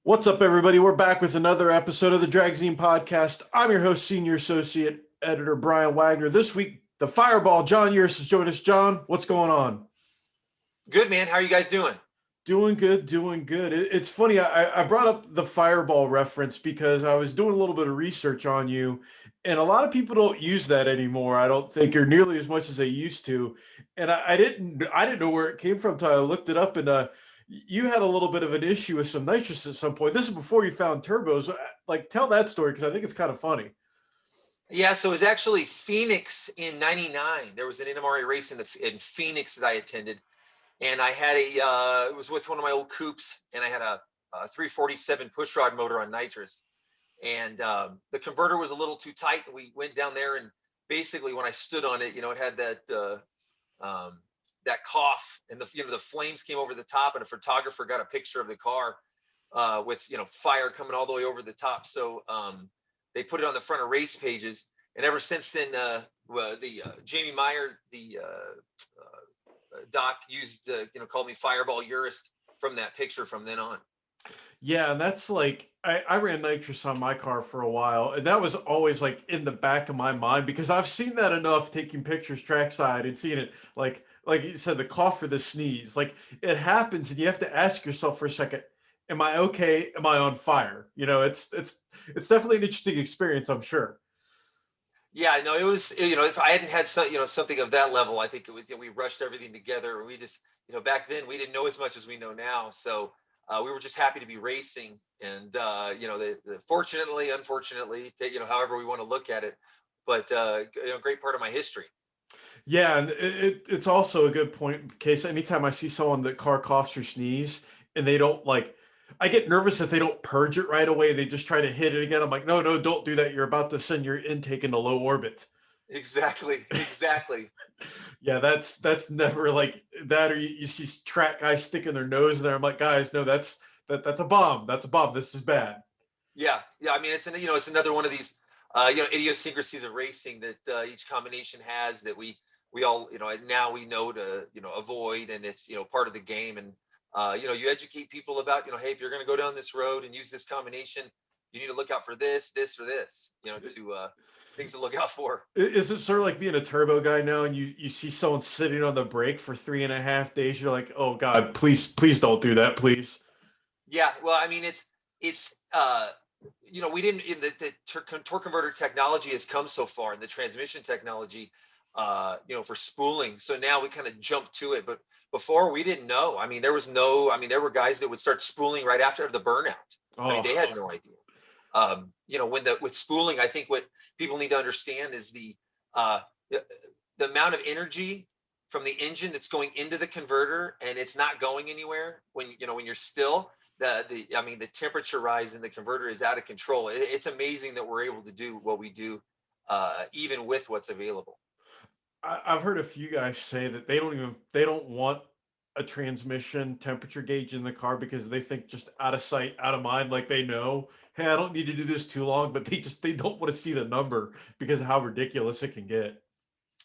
What's up, everybody? We're back with another episode of the Dragzine Podcast. I'm your host, Senior Associate Editor Brian Wagner. This week, the Fireball, John Urist, has joined us. John, what's going on? Good, man. How are you guys doing? Doing good, doing good. It's funny, I brought up the Fireball reference because I was doing a little bit of research on you, and a lot of people don't use that anymore, I don't think, or nearly as much as they used to. And I didn't know where it came from until I looked it up, and you had a little bit of an issue with some nitrous at some point. This is before you found turbos. Like, tell that story because I think it's kind of funny. Yeah, so it was actually Phoenix in '99. There was an NMRA race in Phoenix that I attended, and I had it was with one of my old coupes, and I had a 347 pushrod motor on nitrous, and the converter was a little too tight. And we went down there, and basically when I stood on it, it had that cough, and the flames came over the top, and a photographer got a picture of the car with fire coming all the way over the top. So they put it on the front of race pages, and ever since then, Jamie Meyer, the doc, used called me Fireball Urist from that picture from then on. Yeah, and that's like I ran nitrous on my car for a while, and that was always like in the back of my mind because I've seen that enough taking pictures trackside and seeing it like you said, the cough or the sneeze. Like it happens and you have to ask yourself for a second, am I okay? Am I on fire? It's definitely an interesting experience, I'm sure. Yeah, no, it was, if I hadn't had something of that level, I think it was, we rushed everything together. We just, back then we didn't know as much as we know now. So we were just happy to be racing. And, fortunately, unfortunately, however we want to look at it, but, great part of my history. Yeah, and it's also a good point in case anytime I see someone that car coughs or sneeze and they don't I get nervous if they don't purge it right away. They just try to hit it again. I'm like, no, no, don't do that. You're about to send your intake into low orbit. Exactly. Yeah, that's never like that. Or you see track guys sticking their nose in there. I'm like, guys, no, that's a bomb. That's a bomb. This is bad. Yeah. I mean, it's another one of these, idiosyncrasies of racing that each combination has that we all, now we know to, avoid, and it's, part of the game. And, you educate people about, hey, if you're going to go down this road and use this combination, you need to look out for this, or this, to things to look out for. Is it sort of like being a turbo guy now and you see someone sitting on the brake for 3.5 days? You're like, oh God, please don't do that, please. Yeah. Well, I mean, it's we didn't, in the torque converter technology has come so far, and the transmission technology, for spooling. So now we kind of jumped to it, but before we didn't know. I mean, there were guys that would start spooling right after the burnout. I mean, they had no idea. With spooling, I think what people need to understand is the amount of energy from the engine that's going into the converter, and it's not going anywhere when you're still. The temperature rise in the converter is out of control. It's amazing that we're able to do what we do, even with what's available. I've heard a few guys say that they don't want a transmission temperature gauge in the car because they think just out of sight, out of mind, like they know, hey, I don't need to do this too long, but they don't want to see the number because of how ridiculous it can get.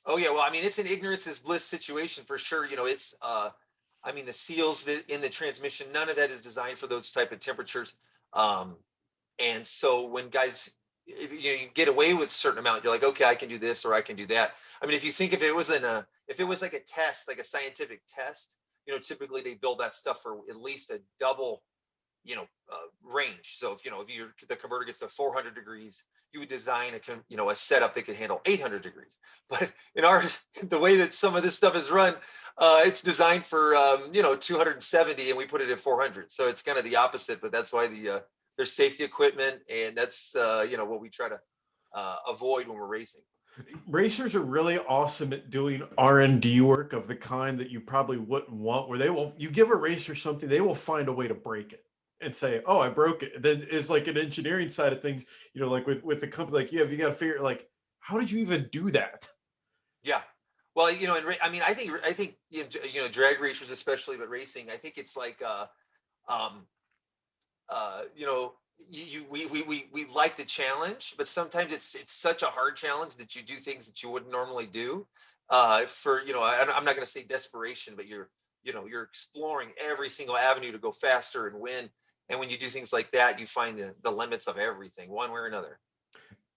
Oh yeah, well, I mean, it's an ignorance is bliss situation for sure. It's the seals that in the transmission, none of that is designed for those type of temperatures. And so when guys, if you get away with a certain amount, you're like, okay, I can do this or I can do that. I mean, if you think if it was like a test, like a scientific test, typically they build that stuff for at least a double, range. So if the converter gets to 400 degrees, you would design a setup that could handle 800 degrees. But in the way that some of this stuff is run, it's designed for 270, and we put it at 400. So it's kind of the opposite. But that's why there's safety equipment, and that's what we try to avoid when we're racing. Racers are really awesome at doing R&D work of the kind that you probably wouldn't want, where you give a racer something, they will find a way to break it and say, oh, I broke it. And then it's like an engineering side of things, like with the company, like, you got to figure like, how did you even do that? Yeah. Well, I think drag racers especially, but racing, I think it's like, we like the challenge, but sometimes it's such a hard challenge that you do things that you wouldn't normally do. I'm not going to say desperation, but you're exploring every single avenue to go faster and win. And when you do things like that, you find the limits of everything, one way or another.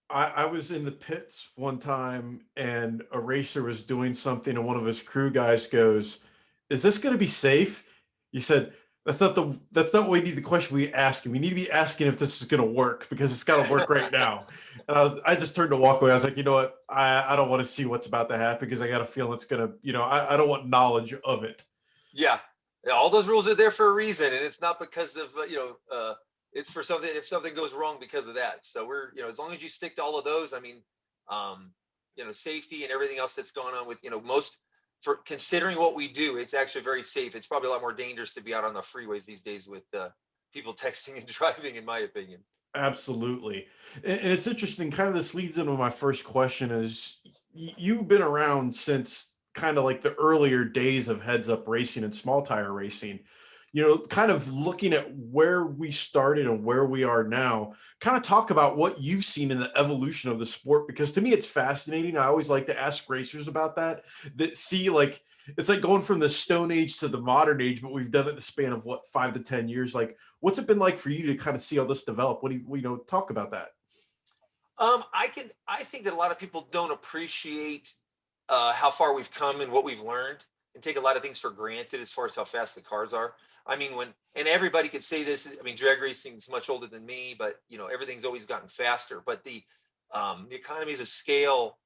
I was in the pits one time and a racer was doing something and one of his crew guys goes, "Is this going to be safe?" He said, that's not what we need the question we ask him. We need to be asking if this is going to work because it's got to work right now." And I just turned to walk away. I was like, you know what? I don't want to see what's about to happen because I got a feeling it's going to, I don't want knowledge of it. Yeah. Yeah, all those rules are there for a reason, and it's not because of it's for something. If something goes wrong because of that, so we're as long as you stick to all of those, I mean, safety and everything else that's going on with most for considering what we do, it's actually very safe. It's probably a lot more dangerous to be out on the freeways these days with people texting and driving, in my opinion. Absolutely. And it's interesting, kind of this leads into my first question is you've been around since kind of like the earlier days of heads up racing and small tire racing, kind of looking at where we started and where we are now, kind of talk about what you've seen in the evolution of the sport, because to me, it's fascinating. I always like to ask racers about that see like, it's like going from the Stone Age to the modern age, but we've done it in the span of what, 5 to 10 years. Like, what's it been like for you to kind of see all this develop? What do you talk about that? I think that a lot of people don't appreciate how far we've come and what we've learned, and take a lot of things for granted as far as how fast the cars are. I mean, and everybody could say this, I mean, drag racing is much older than me, but everything's always gotten faster. But the economies of scale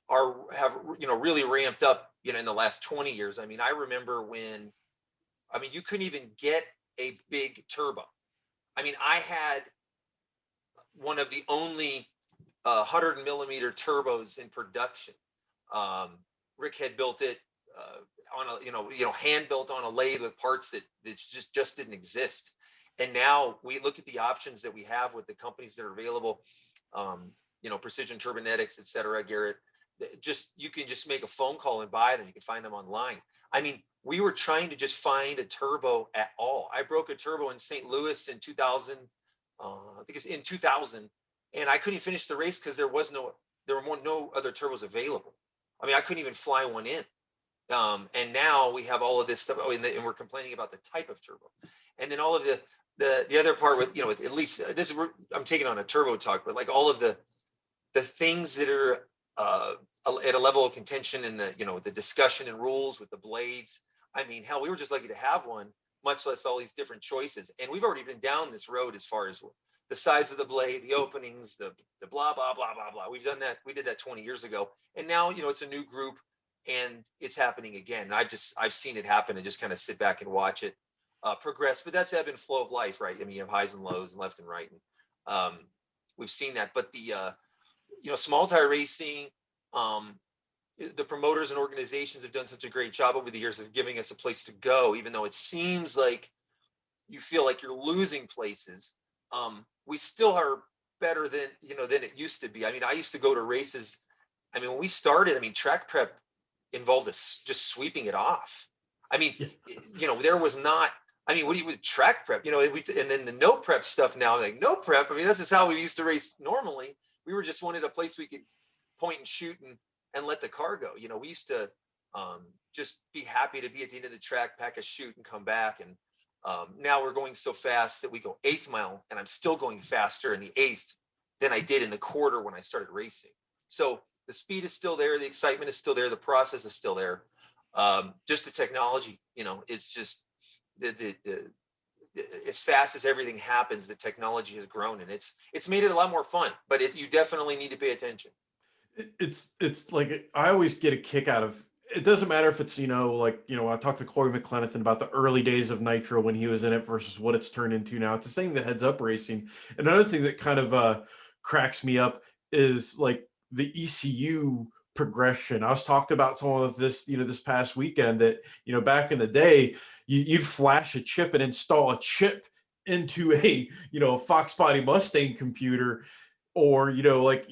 have really ramped up, in the last 20 years. I mean, I remember when, you couldn't even get a big turbo. I mean, I had one of the only 100 millimeter turbos in production. Rick had built it on a hand built on a lathe with parts that just didn't exist. And now we look at the options that we have with the companies that are available, Precision Turbonetics, et cetera, Garrett. You can just make a phone call and buy them. You can find them online. I mean, we were trying to just find a turbo at all. I broke a turbo in St. Louis in 2000. I think it's in 2000, and I couldn't finish the race because there were no other turbos available. I mean, I couldn't even fly one in. And now we have all of this stuff. Oh, and we're complaining about the type of turbo, and then all of the other part with with at least this is I'm taking on a turbo talk, but like all of the things that are at a level of contention in the discussion and rules with the blades. I mean, hell, we were just lucky to have one, much less all these different choices. And we've already been down this road as far as the size of the blade, the openings, the blah, blah, blah, blah, blah. We've done that. We did that 20 years ago. And now, it's a new group and it's happening again. And I've seen it happen and just kind of sit back and watch it progress. But that's ebb and flow of life, right? I mean, you have highs and lows and left and right. And we've seen that. But the, small tire racing, the promoters and organizations have done such a great job over the years of giving us a place to go, even though it seems like you feel like you're losing places. We still are better than it used to be. I mean, I used to go to races. I mean, when we started, track prep involved us just sweeping it off. I mean, there was not, what do you with track prep, and then the no prep stuff now, like no prep. I mean, this is how we used to race normally. We were just wanted a place we could point and shoot and let the car go. We used to just be happy to be at the end of the track, pack a chute and come back. And now we're going so fast that we go 8th mile, and I'm still going faster in the 8th than I did in the quarter when I started racing. So the speed is still there, the excitement is still there, the process is still there. Just the technology, it's just the as fast as everything happens, the technology has grown, and it's made it a lot more fun. But you definitely need to pay attention. It's like I always get a kick out of it. Doesn't matter if it's I talked to Corey McLenithan about the early days of Nitro when he was in it versus what it's turned into now. It's the same, the heads up racing. Another thing that kind of cracks me up is like the ECU progression. I was talking about some of this this past weekend that back in the day you'd flash a chip and install a chip into a Fox Body Mustang computer, or like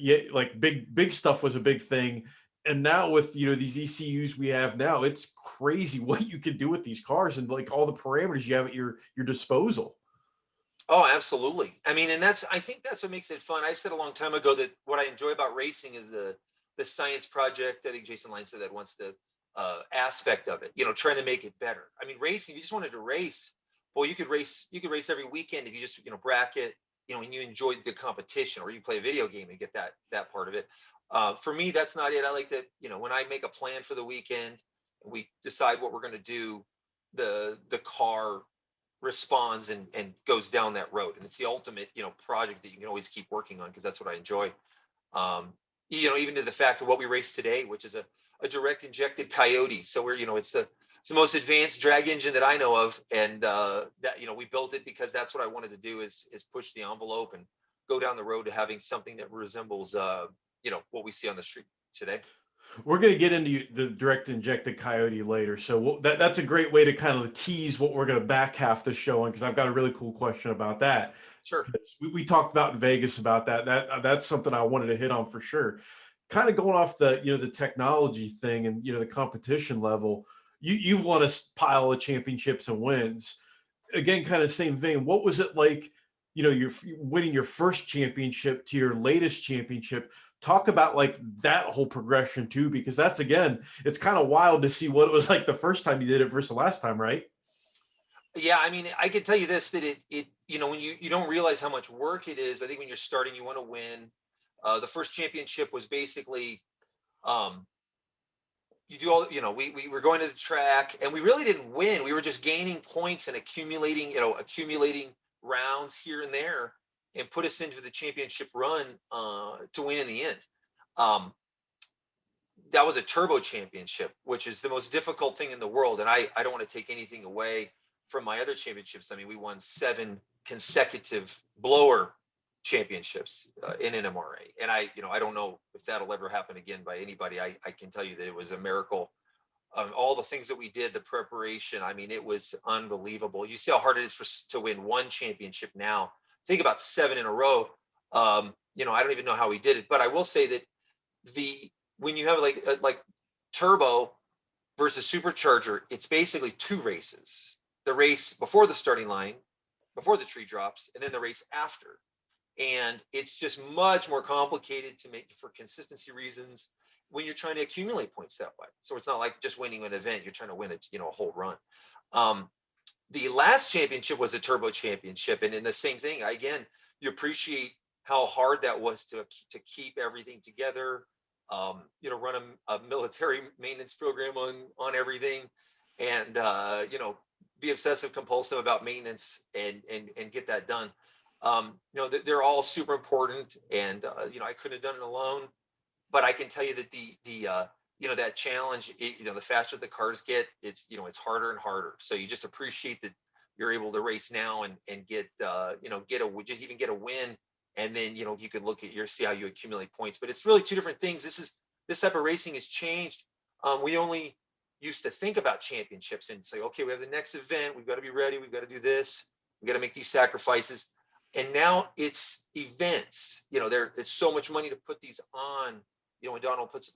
big stuff was a big thing. And now with these ECUs we have now, it's crazy what you can do with these cars and like all the parameters you have at your disposal. Oh, absolutely. I mean, and I think that's what makes it fun. I said a long time ago that what I enjoy about racing is the science project. I think Jason Line said that once, the aspect of it, trying to make it better. I mean, racing, you just wanted to race. Well, you could race every weekend if you just, bracket, and you enjoyed the competition, or you play a video game and get that part of it. For me, that's not it. I like that, when I make a plan for the weekend, we decide what we're going to do, the car responds and goes down that road. And it's the ultimate, project that you can always keep working on, because that's what I enjoy. Even to the fact of what we race today, which is a direct injected Coyote. So we're, it's the most advanced drag engine that I know of. And that, we built it because that's what I wanted to do, is push the envelope and go down the road to having something that resembles, what we see on the street today. We're going to get into the direct injected Coyote later. So that's a great way to kind of tease what we're going to back half the show on, because I've got a really cool question about that. Sure. We talked about in Vegas about that. That's something I wanted to hit on for sure. Kind of going off the, the technology thing and, the competition level, you've won a pile of championships and wins. Again, kind of same thing. What was it like, you're winning your first championship to your latest championship? Talk about like that whole progression too, because that's, again, it's kind of wild to see what it was like the first time you did it versus the last time, right? Yeah, I mean, I can tell you this, that when you don't realize how much work it is. I think when you're starting, you want to win. The first championship was basically, you do all, we were going to the track, and we really didn't win. We were just gaining points and accumulating rounds here and there, and put us into the championship run to win in the end. That was a turbo championship, which is the most difficult thing in the world. And I don't want to take anything away from my other championships. I mean, we won 7 consecutive blower championships in NMRA. And I don't know if that'll ever happen again by anybody. I can tell you that it was a miracle. All the things that we did, the preparation, I mean, it was unbelievable. You see how hard it is to win one championship now. Think about 7 in a row. I don't even know how we did it, but I will say that when you have like turbo versus supercharger, it's basically 2 races. The race before the starting line, before the tree drops, and then the race after. And it's just much more complicated to make, for consistency reasons, when you're trying to accumulate points that way. So it's not like just winning an event, you're trying to win a whole run. The last championship was a turbo championship, and in the same thing, again, you appreciate how hard that was to keep everything together. Run a military maintenance program on everything, and be obsessive compulsive about maintenance and get that done. They're all super important, and I couldn't have done it alone. But I can tell you that that challenge, the faster the cars get, it's harder and harder. So you just appreciate that you're able to race now and get a win. And then, you can look at see how you accumulate points. But it's really 2 different things. This type of racing has changed. We only used to think about championships and say, okay, we have the next event. We've got to be ready. We've got to do this. We've got to make these sacrifices. And now it's events. It's so much money to put these on. When Donald puts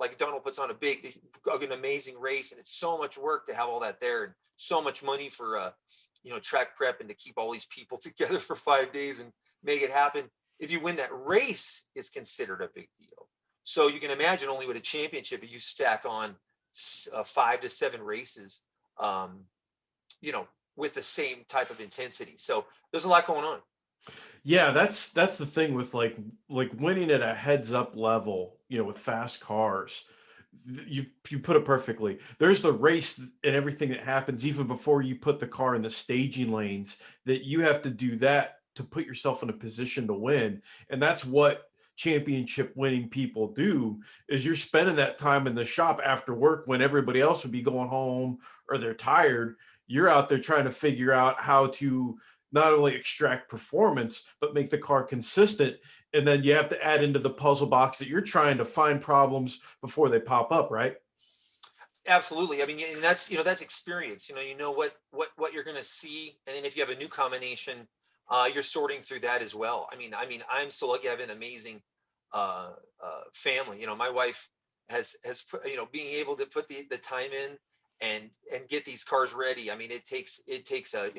on an amazing race, and it's so much work to have all that there, and so much money for track prep, and to keep all these people together for 5 days and make it happen. If you win that race, it's considered a big deal. So you can imagine, only with a championship, you stack on 5 to 7 races, with the same type of intensity. So there's a lot going on. Yeah, that's the thing with like winning at a heads up level, with fast cars. You put it perfectly. There's the race and everything that happens even before you put the car in the staging lanes, that you have to do that to put yourself in a position to win. And that's what championship winning people do, is you're spending that time in the shop after work when everybody else would be going home or they're tired. You're out there trying to figure out how to not only extract performance, but make the car consistent. And then you have to add into the puzzle box that you're trying to find problems before they pop up, right? Absolutely. I mean, and that's experience. What you're going to see, and then if you have a new combination, you're sorting through that as well. I mean, I'm so lucky. I have an amazing family. My wife has being able to put the time in and get these cars ready. I mean, it takes a,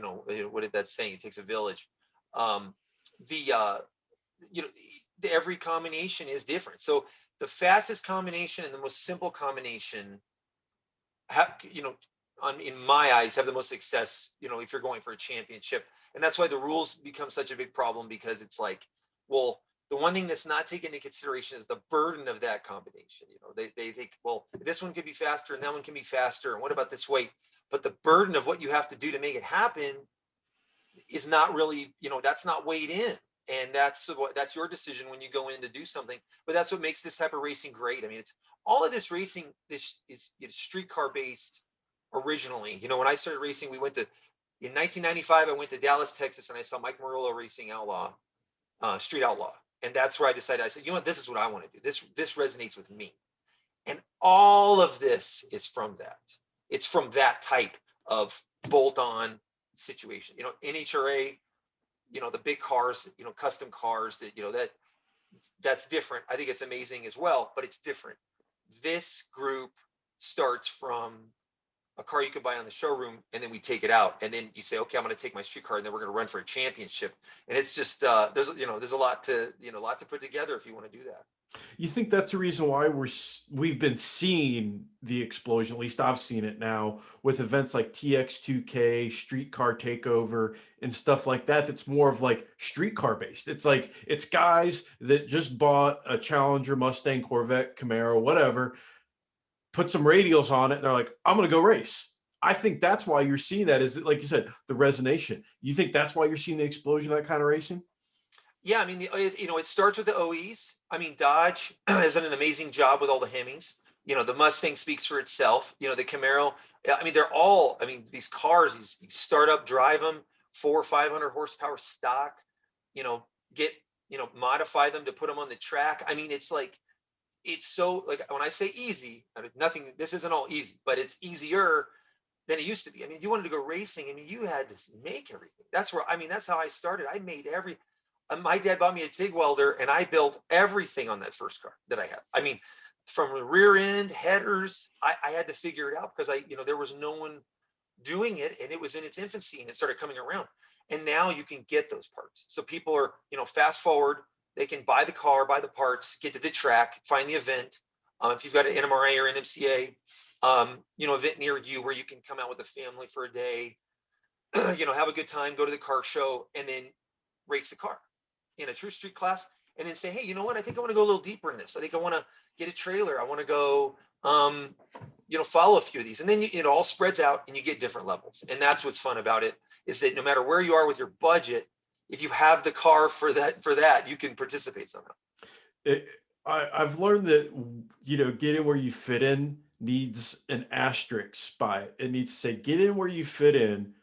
what did that saying? It takes a village. Every combination is different. So the fastest combination and the most simple combination, in my eyes, have the most success, if you're going for a championship. And that's why the rules become such a big problem, because it's like, well, the one thing that's not taken into consideration is the burden of that combination. They think, well, this one could be faster and that one can be faster. And what about this weight? But the burden of what you have to do to make it happen is not really, that's not weighed in. And that's your decision when you go in to do something. But that's what makes this type of racing great. I mean, it's all of this racing. This is streetcar based originally. When I started racing, in 1995, I went to Dallas, Texas, and I saw Mike Murillo racing Street Outlaw. And that's where I decided, I said, this is what I want to do. This resonates with me. And all of this is from that. It's from that type of bolt-on situation. NHRA, the big cars, custom cars that's different. I think it's amazing as well, but it's different. This group starts from a car you could buy on the showroom, and then we take it out, and then you say, okay, I'm going to take my street car, and then we're going to run for a championship. And it's just there's a lot to put together if you want to do that. You think that's the reason why we've been seeing the explosion? At least I've seen it now with events like TX2K, Streetcar Takeover, and stuff like that. That's more of like streetcar based. It's like it's guys that just bought a Challenger, Mustang, Corvette, Camaro, whatever, put some radials on it, and they're like, I'm going to go race. I think that's why you're seeing that. Is it, like you said, the resonation? You think that's why you're seeing the explosion of that kind of racing? Yeah, I mean, it starts with the OEs. I mean, Dodge has done an amazing job with all the Hemis. The Mustang speaks for itself. The Camaro. I mean, they're all. I mean, these cars. You start up, drive them, 400 or 500 horsepower stock. Modify them to put them on the track. I mean, it's so like when I say easy, I mean, nothing. This isn't all easy, but it's easier than it used to be. I mean, you wanted to go racing. I mean, you had to make everything. That's how I started. I made my dad bought me a TIG welder, and I built everything on that first car that I had. I mean, from the rear end, headers, I had to figure it out because there was no one doing it, and it was in its infancy, and it started coming around. And now you can get those parts. So people are, fast forward, they can buy the car, buy the parts, get to the track, find the event. If you've got an NMRA or an MCA, event near you where you can come out with a family for a day, have a good time, go to the car show, and then race the car in a true street class, and then say, hey, you know what? I think I want to go a little deeper in this. I think I want to get a trailer. I want to go, follow a few of these. And then it all spreads out and you get different levels. And that's what's fun about it, is that no matter where you are with your budget, if you have the car for that, you can participate somehow. I've learned that, get in where you fit in needs an asterisk by it. It needs to say, get in where you fit in.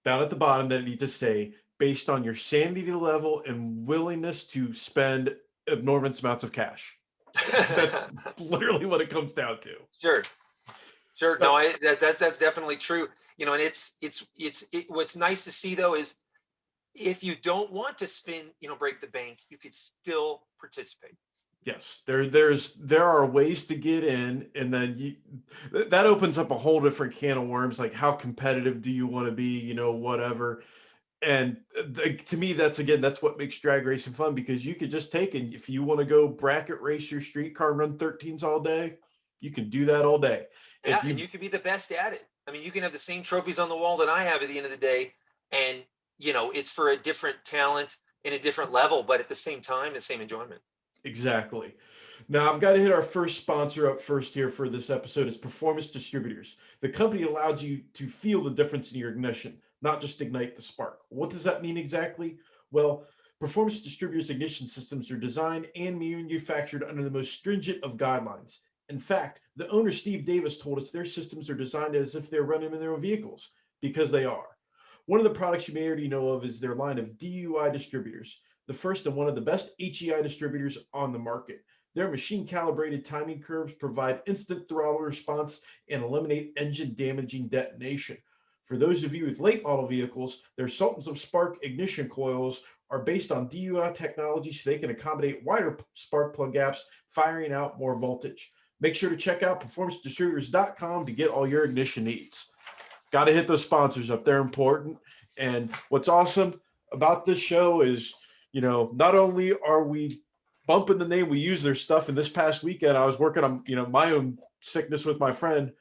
Down at the bottom, then it needs to say, based on your sanity level and willingness to spend enormous amounts of cash. That's literally what it comes down to. Sure. No, that's definitely true. And what's nice to see though is if you don't want to spin, break the bank, you could still participate. Yes, there are ways to get in, and then that opens up a whole different can of worms. Like, how competitive do you want to be? Whatever. And to me, that's what makes drag racing fun, because you could just take it. If you want to go bracket race your street car and run 13s all day, you can do that all day. Yeah, and you can be the best at it. I mean, you can have the same trophies on the wall that I have at the end of the day, and it's for a different talent in a different level, but at the same time, the same enjoyment. Exactly. Now, I've got to hit our first sponsor up first here for this episode. It's Performance Distributors. The company allows you to feel the difference in your ignition, not just ignite the spark. What does that mean exactly? Well, Performance Distributors ignition systems are designed and manufactured under the most stringent of guidelines. In fact, the owner, Steve Davis, told us their systems are designed as if they're running in their own vehicles, because they are. One of the products you may already know of is their line of DUI distributors, the first and one of the best HEI distributors on the market. Their machine-calibrated timing curves provide instant throttle response and eliminate engine-damaging detonation. For those of you with late-model vehicles, their Sultans of Spark ignition coils are based on DUI technology, so they can accommodate wider spark plug gaps, firing out more voltage. Make sure to check out performancedistributors.com to get all your ignition needs. Got to hit those sponsors up. They're important. And what's awesome about this show is, not only are we bumping the name, we use their stuff. And this past weekend, I was working on, my own sickness with my friend.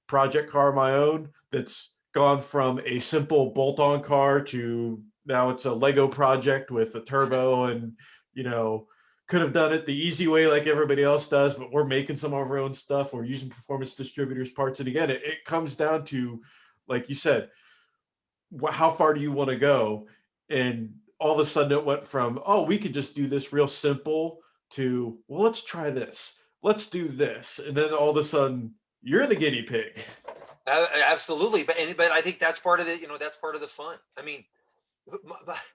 project car of my own that's gone from a simple bolt-on car to now it's a Lego project with a turbo, and could have done it the easy way like everybody else does, but we're making some of our own stuff. We're using performance distributors parts. And again, it comes down to, like you said, how far do you want to go? And all of a sudden it went from, oh, we could just do this real simple to, well, let's try this. Let's do this. And then all of a sudden you're the guinea pig. Absolutely. But I think that's part of the, that's part of the fun. I mean,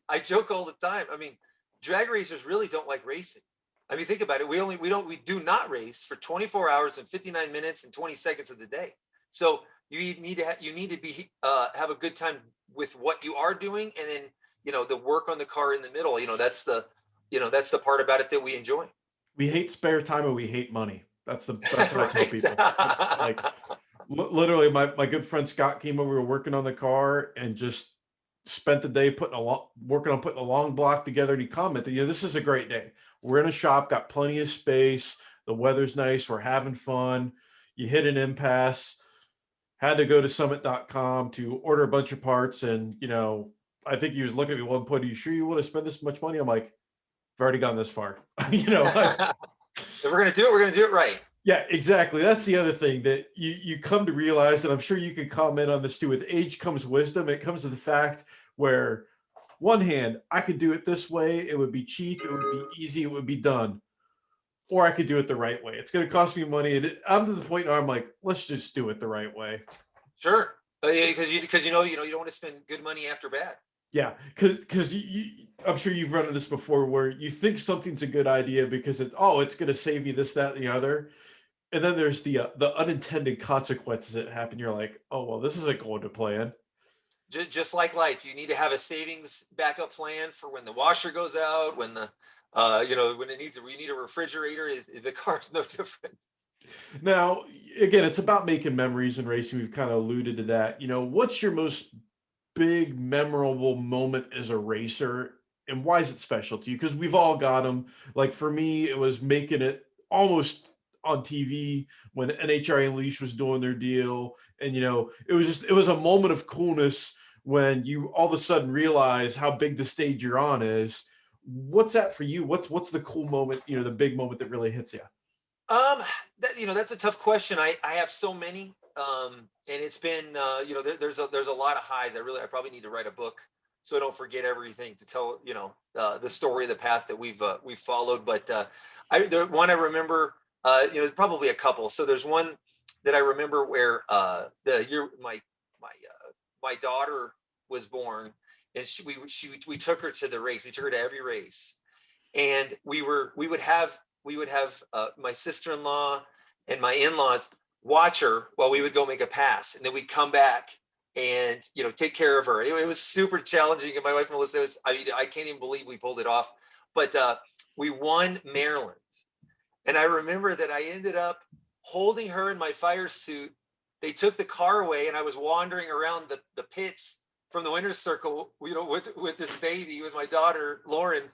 I joke all the time. I mean, drag racers really don't like racing. I mean, think about it. We do not race for 24 hours and 59 minutes and 20 seconds of the day. So you need to be have a good time with what you are doing, and then the work on the car in the middle. That's the part about it that we enjoy. We hate spare time and we hate money. That's what I tell people. Like literally, my good friend Scott came over, we were working on the car and just spent the day working on putting a long block together, and he commented, this is a great day. We're in a shop, got plenty of space, the weather's nice, we're having fun. You hit an impasse, had to go to summit.com to order a bunch of parts, and I think he was looking at me at one point, are you sure you want to spend this much money? I'm like, I've already gone this far. If we're gonna do it right. Yeah, exactly. That's the other thing that you come to realize, and I'm sure you can comment on this too. With age comes wisdom. It comes to the fact where, one hand, I could do it this way. It would be cheap. It would be easy. It would be done. Or I could do it the right way. It's going to cost me money. And I'm to the point where I'm like, let's just do it the right way. Sure. Because you don't want to spend good money after bad. Yeah, because I'm sure you've run into this before, where you think something's a good idea because it's going to save me this, that, and the other. And then there's the unintended consequences that happen. You're like, oh, well, this isn't going to plan. Just like life, you need to have a savings backup plan for when the washer goes out, when the, when we need a refrigerator. The car's no different. Now, again, it's about making memories in racing. We've kind of alluded to that. What's your most big memorable moment as a racer, and why is it special to you? Because we've all got them. Like for me, it was making it almost on TV when NHRA Unleashed was doing their deal. And, it was a moment of coolness when you all of a sudden realize how big the stage you're on is. What's that for you? What's the cool moment, the big moment that really hits you? That's a tough question. I have so many, and it's been, there's a lot of highs. I probably need to write a book so I don't forget everything to tell, the story of the path that we've followed. But the one I remember, probably a couple. So there's one that I remember where the year my daughter was born, and we took her to the race. We took her to every race, and we would have my sister-in-law and my in-laws watch her while we would go make a pass, and then we'd come back and take care of her. It was super challenging, and my wife Melissa I can't even believe we pulled it off. But we won Maryland. And I remember that I ended up holding her in my fire suit. They took the car away, and I was wandering around the pits from the winner's circle, with this baby, with my daughter, Lauren,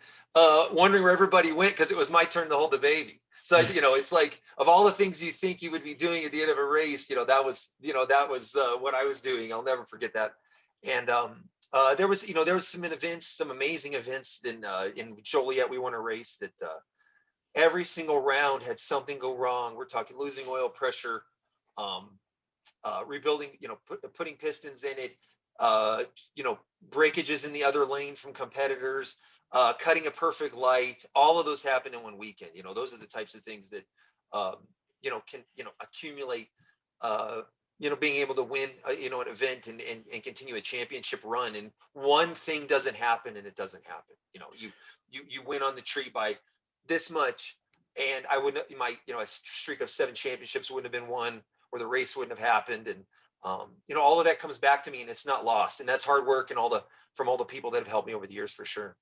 wondering where everybody went, because it was my turn to hold the baby. So, it's like, of all the things you think you would be doing at the end of a race, that was what I was doing. I'll never forget that. And there was some amazing events in Joliet. We won a race that, every single round had something go wrong. We're talking losing oil pressure, rebuilding, putting pistons in it, breakages in the other lane from competitors, cutting a perfect light. All of those happen in one weekend. Those are the types of things that, can, accumulate, being able to win, an event and continue a championship run. And one thing doesn't happen and it doesn't happen. You win on the tree by this much, and I wouldn't, a streak of 7 championships wouldn't have been won, or the race wouldn't have happened. And, all of that comes back to me, and it's not lost. And that's hard work, and from all the people that have helped me over the years, for sure.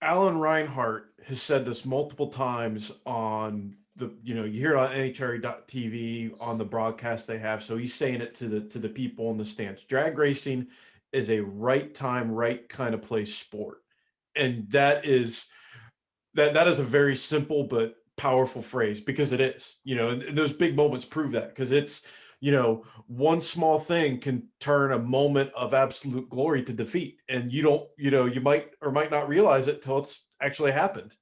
Alan Reinhart has said this multiple times on you hear it on NHRA.TV on the broadcast they have. So he's saying it to the people in the stands. Drag racing is a right time, right kind of place sport. And that is a very simple but powerful phrase, because it is, and those big moments prove that, because it's, one small thing can turn a moment of absolute glory to defeat. And you might or might not realize it till it's actually happened.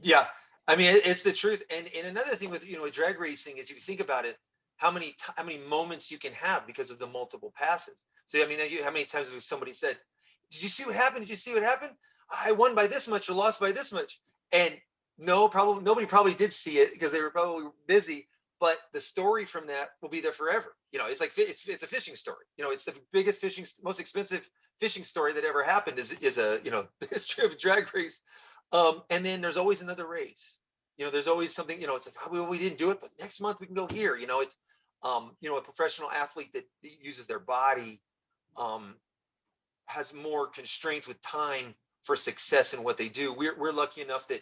Yeah. I mean, it's the truth. And another thing with, with drag racing is, if you think about it, how many moments you can have because of the multiple passes. So, I mean, how many times has somebody said, did you see what happened? Did you see what happened? I won by this much or lost by this much. And no, probably nobody probably did see it because they were probably busy, but the story from that will be there forever. It's like, it's a fishing story. It's the biggest most expensive fishing story that ever happened is a, the history of a drag race. And then there's always another race. There's always something, it's like, oh, we didn't do it, but next month we can go here. It's, a professional athlete that uses their body, has more constraints with time for success in what they do. We're lucky enough that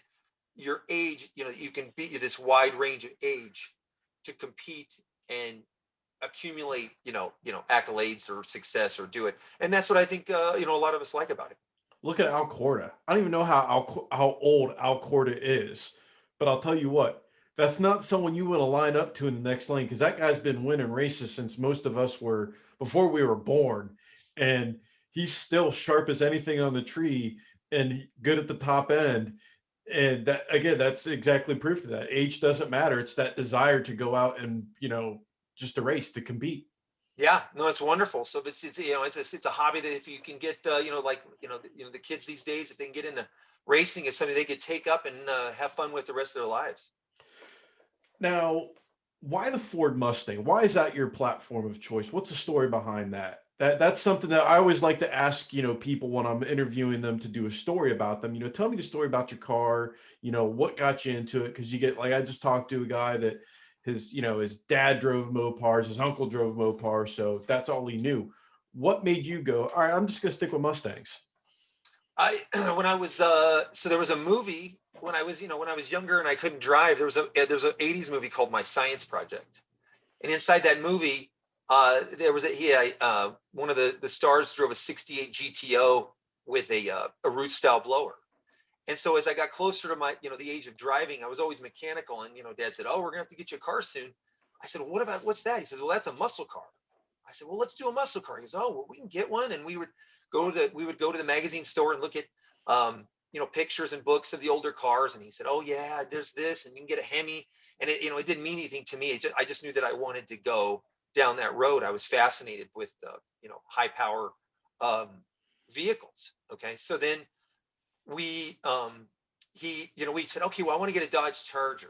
your age, you can be this wide range of age to compete and accumulate, accolades or success or do it. And that's what I think, a lot of us like about it. Look at Alcorta. I don't even know how old Alcorta is, but I'll tell you what, that's not someone you want to line up to in the next lane, because that guy's been winning races since most of us were before we were born, and he's still sharp as anything on the tree and good at the top end. And that, again, that's exactly proof of that. Age doesn't matter. It's that desire to go out and just a race, to compete. Yeah, no, it's wonderful. So if it's a hobby that if you can get, the kids these days, if they can get into racing, it's something they could take up and have fun with the rest of their lives. Now, why the Ford Mustang? Why is that your platform of choice? What's the story behind that? That's something that I always like to ask, people when I'm interviewing them to do a story about them. Tell me the story about your car. What got you into it? Because you get, like, I just talked to a guy that his dad drove Mopars, his uncle drove Mopars, so that's all he knew. What made you go, all right, I'm just gonna stick with Mustangs? When I was so there was a movie when I was younger and I couldn't drive. There's an 80s movie called My Science Project, and inside that movie, there was one of the stars drove a '68 GTO with a root style blower. And so as I got closer to my, the age of driving, I was always mechanical. And, Dad said, oh, we're gonna have to get you a car soon. I said, well, what's that? He says, well, that's a muscle car. I said, well, let's do a muscle car. He goes, oh, well, we can get one. And we would go to the magazine store and look at, pictures and books of the older cars. And he said, oh yeah, there's this, and you can get a Hemi. And it didn't mean anything to me. I just knew that I wanted to go down that road. I was fascinated with, high power vehicles. Okay. So then we said, okay, well, I want to get a Dodge Charger.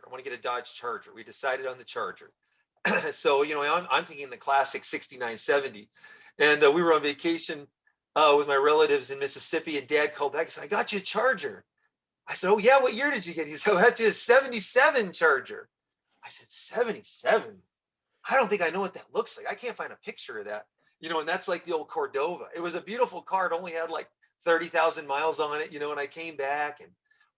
We decided on the Charger. So, I'm thinking the classic 69, 70. And we were on vacation with my relatives in Mississippi, and Dad called back and said, I got you a Charger. I said, oh yeah, what year did you get? He said, I got you a 77 Charger. I said, 77? I don't think I know what that looks like. I can't find a picture of that. And that's like the old Cordova. It was a beautiful car. It only had like 30,000 miles on it, and I came back and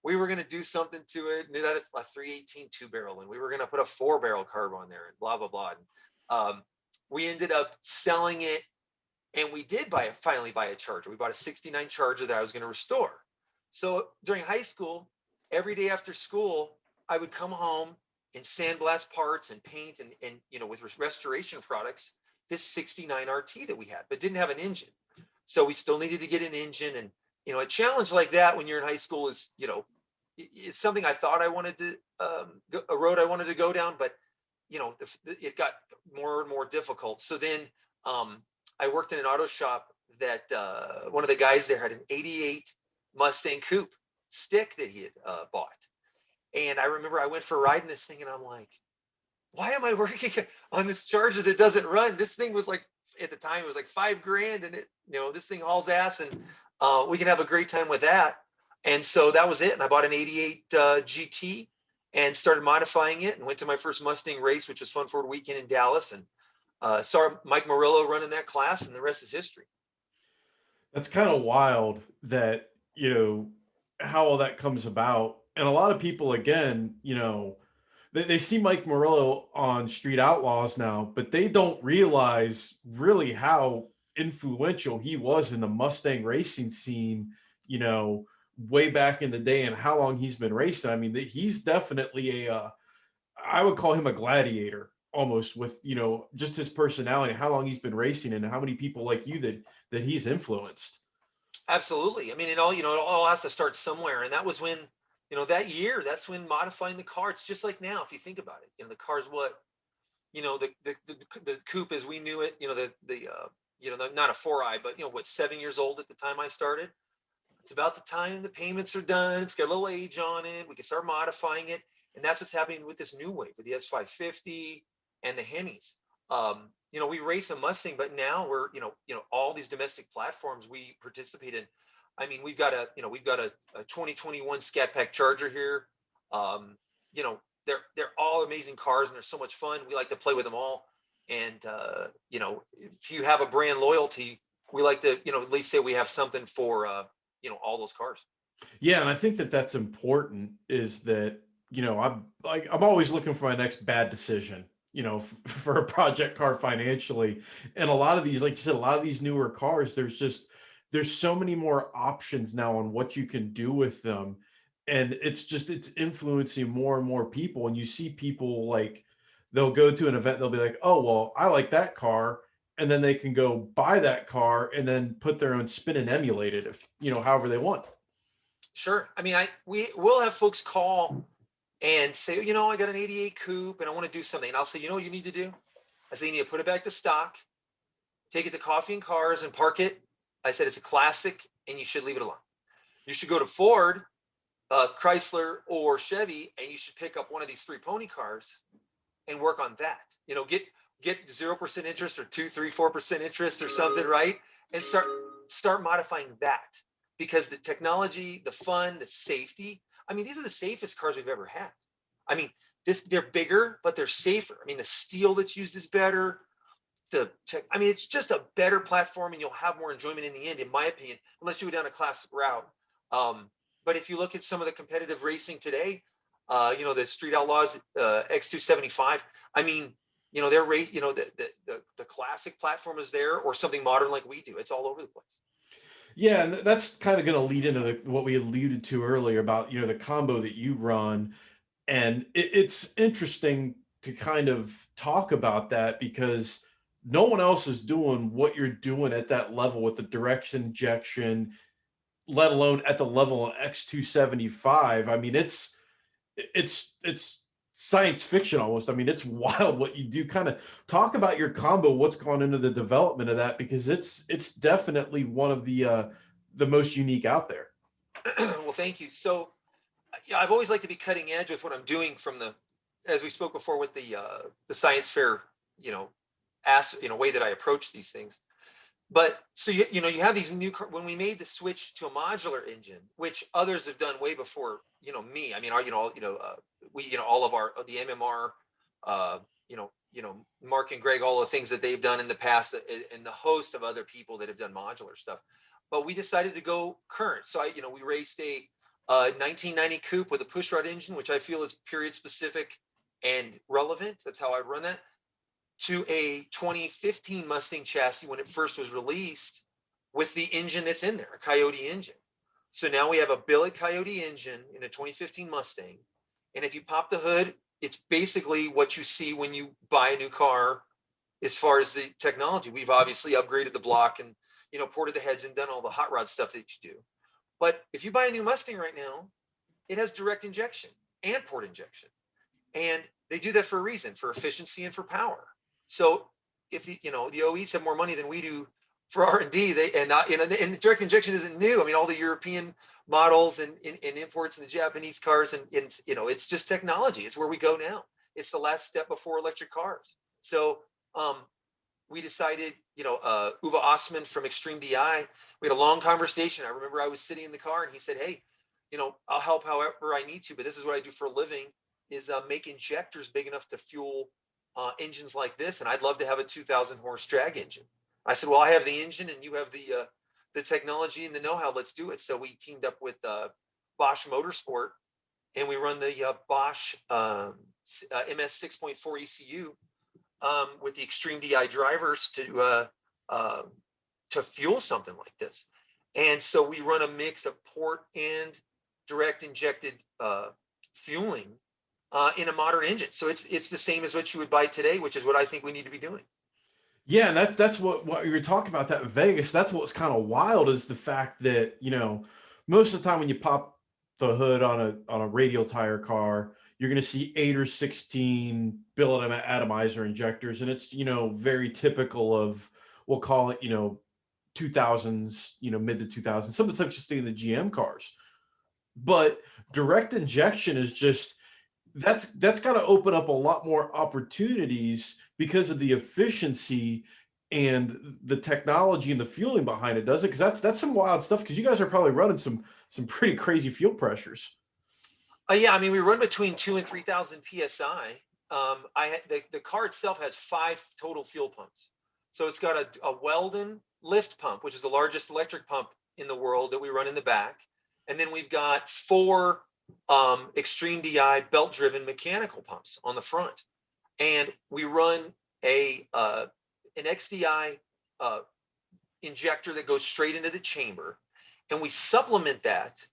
we were going to do something to it. And it had a 318 2-barrel, and we were going to put a 4-barrel carb on there and blah, blah, blah. And, we ended up selling it, and we did finally buy a Charger. We bought a 69 Charger that I was going to restore. So during high school, every day after school, I would come home and sandblast parts and paint and with restoration products, this 69 RT that we had, but didn't have an engine. So we still needed to get an engine. And, a challenge like that when you're in high school is, it's something I thought I wanted to, a road I wanted to go down, but, it got more and more difficult. So then I worked in an auto shop that one of the guys there had an 88 Mustang Coupe stick that he had bought. And I remember I went for a ride in this thing, and I'm like, why am I working on this Charger that doesn't run? This thing was like, at the time, it was like $5,000, and this thing hauls ass, and we can have a great time with that. And so that was it. And I bought an 88 GT and started modifying it, and went to my first Mustang race, which was Fun Ford Weekend in Dallas, and saw Mike Murillo running that class, and the rest is history. That's kind of wild that, how all that comes about. And a lot of people, again, they see Mike Murillo on Street Outlaws now, but they don't realize really how influential he was in the Mustang racing scene, way back in the day, and how long he's been racing. I mean, he's definitely I would call him a gladiator almost with, just his personality, how long he's been racing and how many people like you that he's influenced. Absolutely. I mean, it all has to start somewhere. And that was when, that year, that's when modifying the car, it's just like now, if you think about it, the car's what, the coupe as we knew it, not a 4i, but, 7 years old at the time I started. It's about the time the payments are done. It's got a little age on it. We can start modifying it. And that's what's happening with this new wave, with the S550 and the Hemis. We race a Mustang, but now we're, all these domestic platforms we participate in. I mean, we've got a 2021 Scat Pack Charger here. They're all amazing cars, and they're so much fun. We like to play with them all. And if you have a brand loyalty, we like to, at least say we have something for all those cars. Yeah, and I think that that's important. Is that I'm always looking for my next bad decision. For a project car financially, and a lot of these, like you said, a lot of these newer cars, there's so many more options now on what you can do with them, and it's influencing more and more people. And you see people like they'll go to an event, they'll be like, oh well, I like that car, and then they can go buy that car and then put their own spin and emulate it if however they want. Sure. I mean, we will have folks call and say, I got an 88 coupe and I want to do something. And I'll say, what you need to do? I say, you need to put it back to stock, take it to Coffee and Cars and park it. I said, it's a classic and you should leave it alone. You should go to Ford, Chrysler, or Chevy, and you should pick up one of these 3 pony cars and work on that. Get 0% interest or 2, 3, 4% interest or something, right? And start modifying that, because the technology, the fun, the safety. I mean, these are the safest cars we've ever had. I mean, they're bigger, but they're safer. I mean, the steel that's used is better. It's just a better platform, and you'll have more enjoyment in the end, in my opinion, unless you go down a classic route. But if you look at some of the competitive racing today, the Street Outlaws X275, I mean, their race, the classic platform is there, or something modern like we do. It's all over the place. Yeah, and that's kind of going to lead into what we alluded to earlier about the combo that you run, and it's interesting to kind of talk about that because no one else is doing what you're doing at that level with the direct injection, let alone at the level of X275. I mean, it's science fiction almost. I mean, it's wild what you do. Kind of talk about your combo, what's gone into the development of that, because it's definitely one of the most unique out there. Well, thank you. So, yeah, I've always liked to be cutting edge with what I'm doing as we spoke before, with the science fair, way that I approach these things. But so you have these when we made the switch to a modular engine, which others have done way before me. I mean, all of the MMR, Mark and Greg, all the things that they've done in the past, and the host of other people that have done modular stuff. But we decided to go current. So we raced a 1990 coupe with a pushrod engine, which I feel is period specific and relevant. That's how I run that. To a 2015 Mustang chassis when it first was released, with the engine that's in there, a Coyote engine. So now we have a billet Coyote engine in a 2015 Mustang. And if you pop the hood, it's basically what you see when you buy a new car as far as the technology. We've obviously upgraded the block and, ported the heads and done all the hot rod stuff that you do. But if you buy a new Mustang right now, it has direct injection and port injection. And they do that for a reason, for efficiency and for power. So if the OEs have more money than we do for R&D, and direct injection isn't new. I mean, all the European models and imports and the Japanese cars, and it's just technology. It's where we go now. It's the last step before electric cars. So we decided, Uwe Osman from Extreme DI, we had a long conversation. I remember I was sitting in the car and he said, hey, I'll help however I need to, but this is what I do for a living, is make injectors big enough to fuel engines like this, and I'd love to have a 2,000 horse drag engine. I said, well, I have the engine and you have the technology and the know-how. Let's do it. So we teamed up with Bosch Motorsport, and we run the Bosch MS 6.4 ECU with the Extreme DI drivers to fuel something like this. And so we run a mix of port and direct injected fueling in a modern engine. So it's the same as what you would buy today, which is what I think we need to be doing. Yeah, and that's what you were talking about that in Vegas. That's what's kind of wild is the fact that, most of the time when you pop the hood on a radial tire car, you're going to see 8 or 16 billet atomizer injectors, and it's, very typical of, we'll call it, 2000s, mid to 2000s. Some of the stuff just in the GM cars. But direct injection is just that's got to open up a lot more opportunities because of the efficiency and the technology and the fueling behind it, does it? Because that's some wild stuff. Because you guys are probably running some pretty crazy fuel pressures. Yeah, I mean, we run between 2 and 3,000 psi. The car itself has 5 total fuel pumps. So it's got a Weldon lift pump, which is the largest electric pump in the world that we run in the back, and then we've got 4 Extreme DI belt-driven mechanical pumps on the front, and we run an XDI injector that goes straight into the chamber, and we supplement that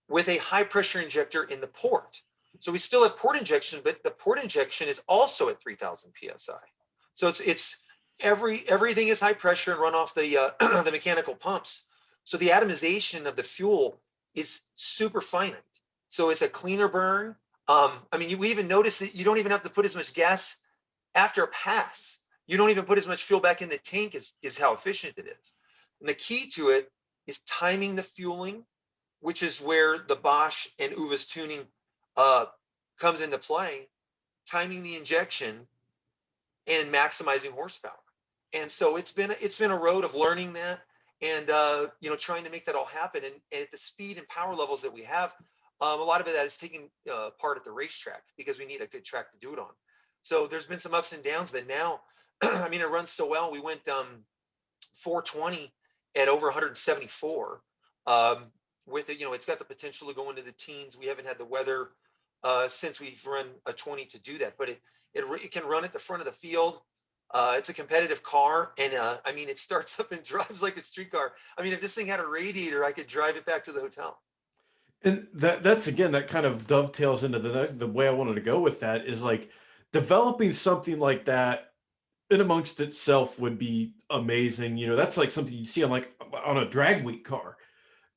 with a high pressure injector in the port. So we still have port injection, but the port injection is also at 3,000 psi. So it's everything is high pressure and run off the the mechanical pumps. So the atomization of the fuel is super finite. So it's a cleaner burn. I mean, we even noticed that you don't even have to put as much gas after a pass. You don't even put as much fuel back in the tank is how efficient it is. And the key to it is timing the fueling, which is where the Bosch and Uva's tuning comes into play, timing the injection and maximizing horsepower. And so it's been a road of learning that and trying to make that all happen. And at the speed and power levels that we have, a lot of that is taking part at the racetrack because we need a good track to do it on. So there's been some ups and downs, but now, I mean, it runs so well. We went 420 at over 174. With it, it's got the potential to go into the teens. We haven't had the weather since we've run a 20 to do that, but it can run at the front of the field. It's a competitive car, and I mean, it starts up and drives like a street car. I mean, if this thing had a radiator, I could drive it back to the hotel. And that's again, that kind of dovetails into the way I wanted to go with that is like developing something like that in amongst itself would be amazing. That's like something you see on a drag week car.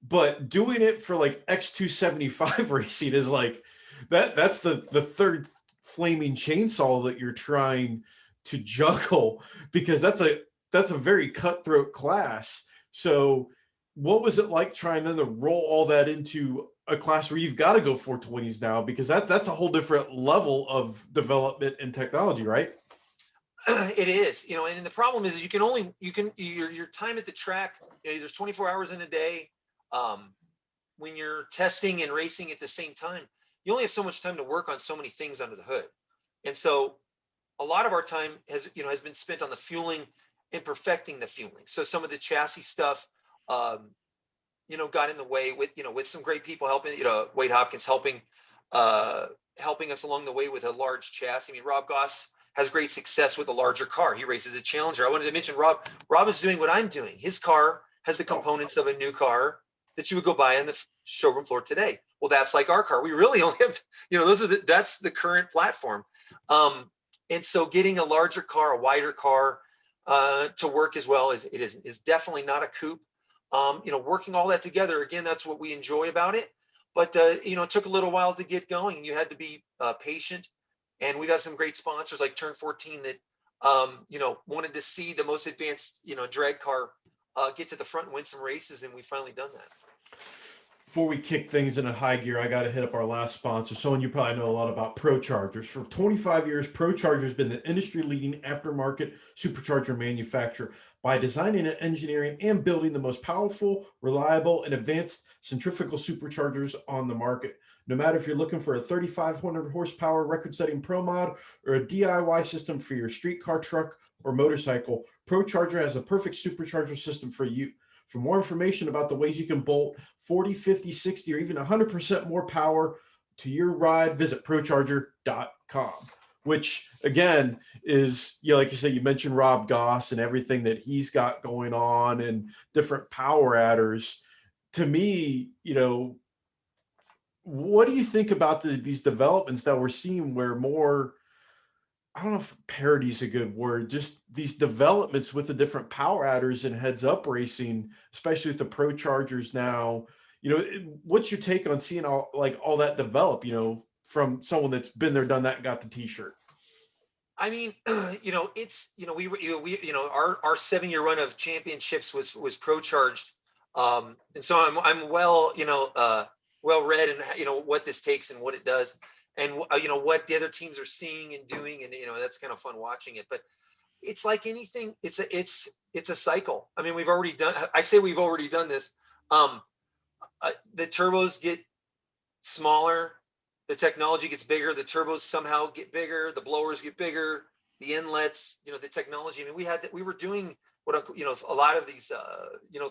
But doing it for like X275 racing is like that's the third flaming chainsaw that you're trying to juggle, because that's a very cutthroat class. So what was it like trying then to roll all that into a class where you've got to go 420s now, because that's a whole different level of development and technology, right? It is, and the problem is your time at the track, there's 24 hours in a day. When you're testing and racing at the same time, you only have so much time to work on so many things under the hood. And so a lot of our time has been spent on the fueling and perfecting the fueling. So some of the chassis stuff, got in the way with some great people helping, Wade Hopkins helping us along the way with a large chassis. I mean, Rob Goss has great success with a larger car. He races a Challenger. I wanted to mention Rob is doing what I'm doing. His car has the components of a new car that you would go buy on the showroom floor today. Well, that's like our car. We really only have, that's the current platform. And so getting a larger car, a wider car to work as well as it is definitely not a coupe. Working all that together, again, that's what we enjoy about it. But, it took a little while to get going, and you had to be patient. And we've got some great sponsors like Turn 14 that, wanted to see the most advanced, drag car get to the front and win some races, and we've finally done that. Before we kick things into high gear, I got to hit up our last sponsor. Someone you probably know a lot about, ProChargers. For 25 years, ProChargers has been the industry-leading aftermarket supercharger manufacturer by designing and engineering and building the most powerful, reliable, and advanced centrifugal superchargers on the market. No matter if you're looking for a 3,500 horsepower record-setting Pro Mod or a DIY system for your street car, truck, or motorcycle, ProCharger has a perfect supercharger system for you. For more information about the ways you can bolt 40, 50, 60, or even 100% more power to your ride, visit procharger.com, which again is, like you said, you mentioned Rob Goss and everything that he's got going on and different power adders. To me, What do you think about these developments that we're seeing where more, I don't know if parity is a good word, just these developments with the different power adders and heads up racing, especially with the Pro Chargers now? What's your take on seeing all that develop, from someone that's been there, done that, and got the t-shirt? I mean, it's, our 7-year run of championships was pro charged. And so I'm well, well read and, what this takes and what it does and, what the other teams are seeing and doing. And, that's kind of fun watching it, but it's like anything. It's a cycle. I mean, we've already done this. The turbos get smaller, the technology gets bigger, the turbos somehow get bigger, the blowers get bigger, the inlets, the technology. I mean, we were doing a lot of these,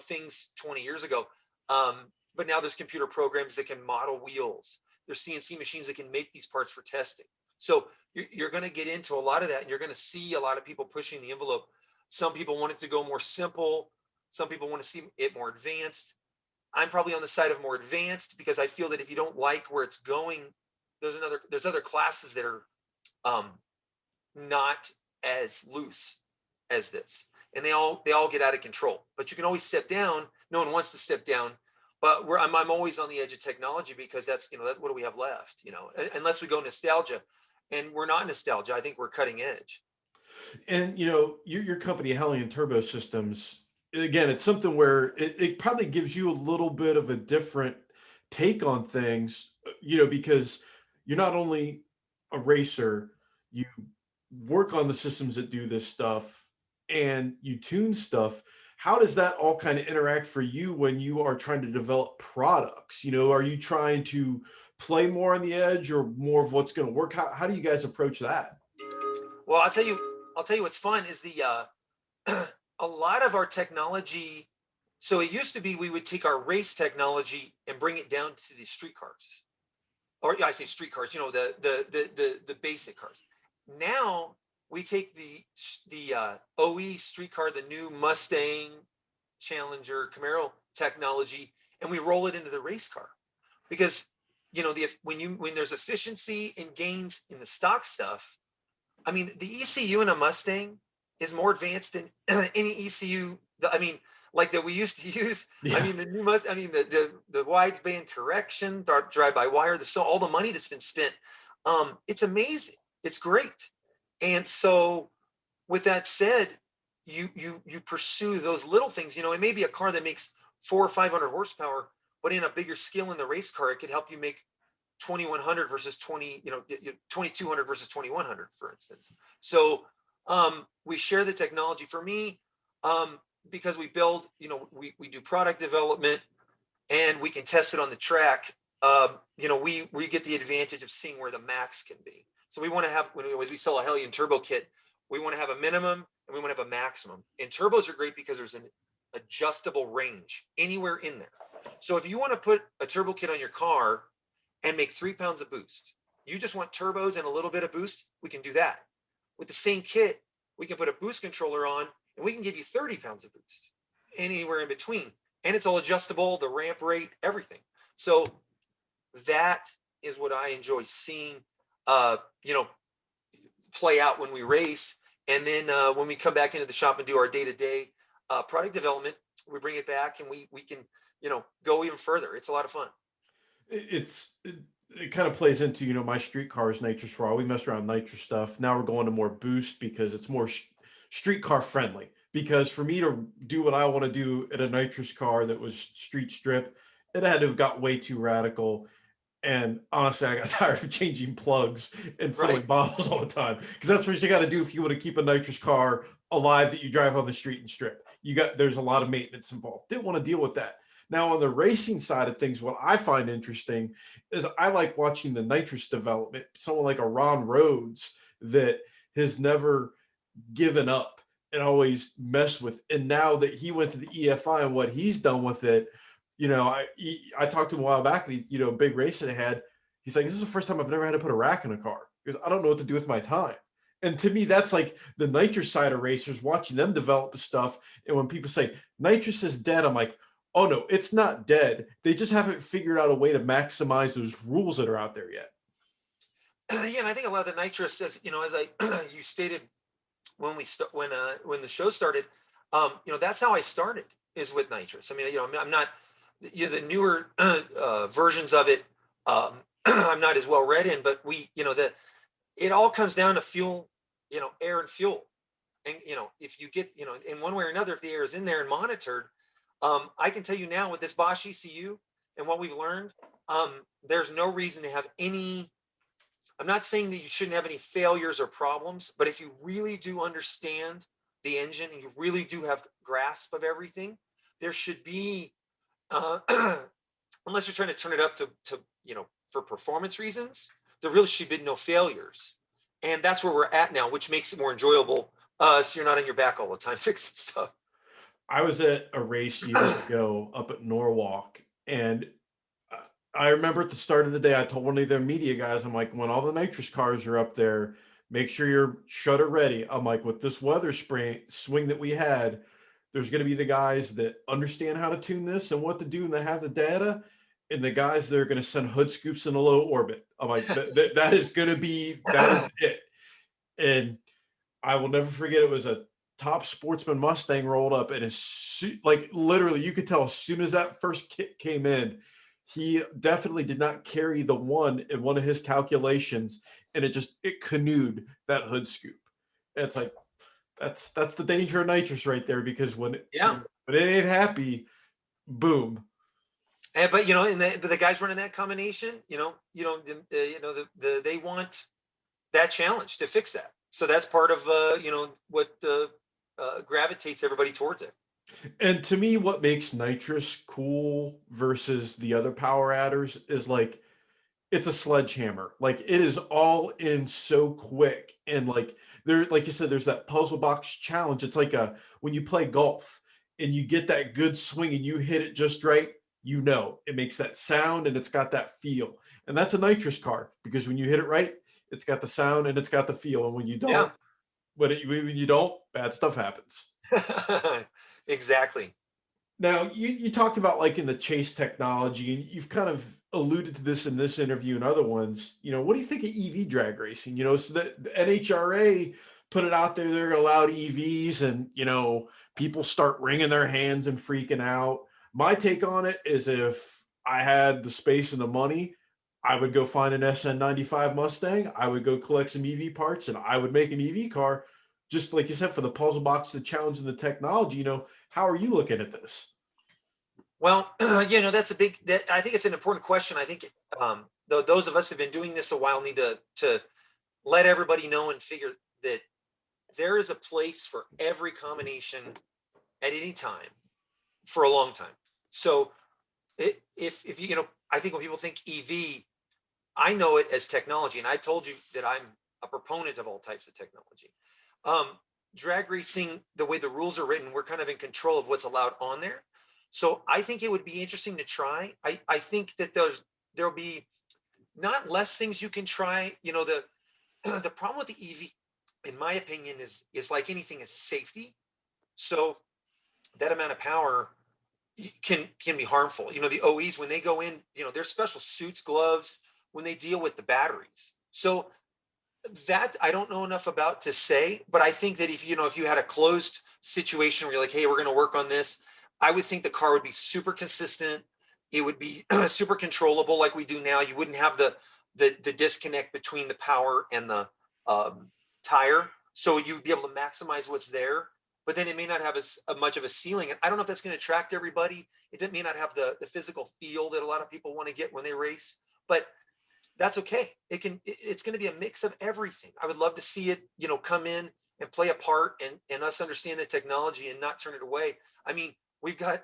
things 20 years ago. But now there's computer programs that can model wheels. There's CNC machines that can make these parts for testing. So you're going to get into a lot of that, and you're going to see a lot of people pushing the envelope. Some people want it to go more simple. Some people want to see it more advanced. I'm probably on the side of more advanced because I feel that if you don't like where it's going, there's other classes that are not as loose as this, and they all get out of control. But you can always step down. No one wants to step down, but I'm always on the edge of technology because that's what do we have left? Unless we go nostalgia, and we're not nostalgia. I think we're cutting edge. And your company, Hellion Turbo Systems, again, it's something where it probably gives you a little bit of a different take on things, because you're not only a racer, you work on the systems that do this stuff and you tune stuff. How does that all kind of interact for you when you are trying to develop products? Are you trying to play more on the edge or more of what's going to work? How do you guys approach that? Well, I'll tell you what's fun is a lot of our technology. So it used to be we would take our race technology and bring it down to the street cars, or I say street cars, the basic cars. Now we take the OE street car, the new Mustang, Challenger, Camaro technology, and we roll it into the race car because when there's efficiency and gains in the stock stuff. I mean, the ECU in a Mustang is more advanced than any ECU. Like that we used to use. Yeah. I mean, the new the wideband correction, drive-by-wire, all the money that's been spent. It's amazing. It's great. And so, with that said, you pursue those little things. It may be a car that makes 400 or 500 horsepower, but in a bigger scale in the race car, it could help you make 2100 versus 2200 versus 2100, for instance. So we share the technology. For me, because we build, we do product development and we can test it on the track. We get the advantage of seeing where the max can be. So we want to have, as we sell a Hellion turbo kit, we want to have a minimum and we want to have a maximum. And turbos are great because there's an adjustable range anywhere in there. So if you want to put a turbo kit on your car and make 3 pounds of boost, you just want turbos and a little bit of boost, we can do that. With the same kit, we can put a boost controller on and we can give you 30 pounds of boost, anywhere in between. And it's all adjustable, the ramp rate, everything. So that is what I enjoy seeing, play out when we race. And then when we come back into the shop and do our day-to-day product development, we bring it back and we can, go even further. It's a lot of fun. It kind of plays into, my street cars, nitrous raw. We messed around with nitrous stuff. Now we're going to more boost because it's more street car friendly. Because for me to do what I want to do at a nitrous car that was street strip, it had to have got way too radical. And honestly, I got tired of changing plugs and filling bottles all the time, because that's what you got to do if you want to keep a nitrous car alive that you drive on the street and strip. There's a lot of maintenance involved. Didn't want to deal with that. Now, on the racing side of things, what I find interesting is I like watching the nitrous development. Someone like a Ron Rhodes that has never given up and always messed with. And now that he went to the EFI and what he's done with it, I talked to him a while back, and he, big race that I had. He's like, this is the first time I've never had to put a rack in a car because I don't know what to do with my time. And to me, that's like the nitrous side of racers, watching them develop stuff. And when people say nitrous is dead, I'm like, Oh no, it's not dead. They just haven't figured out a way to maximize those rules that are out there yet. Yeah, and I think a lot of the nitrous, as as I you stated when the show started, that's how I started, is with nitrous. I mean, I'm not, the newer versions of it. I'm not as well read in, but it all comes down to fuel, air and fuel. And if you get, in one way or another, if the air is in there and monitored, I can tell you now with this Bosch ECU and what we've learned, there's no reason to have any. I'm not saying that you shouldn't have any failures or problems, but if you really do understand the engine and you really do have grasp of everything, there should be, uh, unless you're trying to turn it up to for performance reasons, there really should be no failures. And that's where we're at now, which makes it more enjoyable. So you're not on your back all the time fixing stuff. I was at a race years ago up at Norwalk, and I remember at the start of the day, I told one of the media guys, I'm like, when all the nitrous cars are up there, make sure your shutter ready. I'm like, with this weather swing that we had, there's going to be the guys that understand how to tune this and what to do, and they have the data, and the guys that are going to send hood scoops in a low orbit. I'm like, that is going to be, that is it. And I will never forget, it was a top sportsman Mustang rolled up, and like literally you could tell as soon as that first kick came in, he definitely did not carry the one in one of his calculations, and it canoed that hood scoop. And it's like, that's the danger of nitrous right there, because Yeah. when it ain't happy, boom. But but the guys running that combination, they want that challenge to fix that. So that's part of what gravitates everybody towards it. And to me, what makes nitrous cool versus the other power adders is like, it's a sledgehammer. Like, it is all in so quick. And like like you said, there's that puzzle box challenge. It's like when you play golf and you get that good swing and you hit it just right, it makes that sound and it's got that feel. And that's a nitrous car, because when you hit it right, it's got the sound and it's got the feel. And when you Yeah. don't, when you don't, bad stuff happens. Exactly. Now, you talked about like in the chase technology, and you've kind of alluded to this in this interview and other ones. What do you think of EV drag racing? So the NHRA put it out there, they're allowed EVs, and people start wringing their hands and freaking out. My take on it is, if I had the space and the money, I would go find an SN95 Mustang. I would go collect some EV parts, and I would make an EV car, just like you said, for the puzzle box, the challenge, and the technology. How are you looking at this? Well, that's I think it's an important question. I think those of us who have been doing this a while need to let everybody know and figure that there is a place for every combination at any time for a long time. So if I think when people think EV, I know it as technology, and I told you that I'm a proponent of all types of technology. Drag racing, the way the rules are written, we're kind of in control of what's allowed on there. So I think it would be interesting to try. I think that there'll be not less things you can try. The problem with the EV, in my opinion, is like anything, is safety. So that amount of power can be harmful. The OEs, when they go in, there's special suits, gloves when they deal with the batteries. So that I don't know enough about to say, but I think that if you had a closed situation where you're like, hey, we're going to work on this, I would think the car would be super consistent. It would be super controllable like we do now. You wouldn't have the disconnect between the power and the tire. So you'd be able to maximize what's there, but then it may not have as much of a ceiling. And I don't know if that's going to attract everybody. It may not have the physical feel that a lot of people want to get when they race, but that's okay. It's going to be a mix of everything. I would love to see it, come in and play a part, and us understand the technology and not turn it away. I mean, we've got,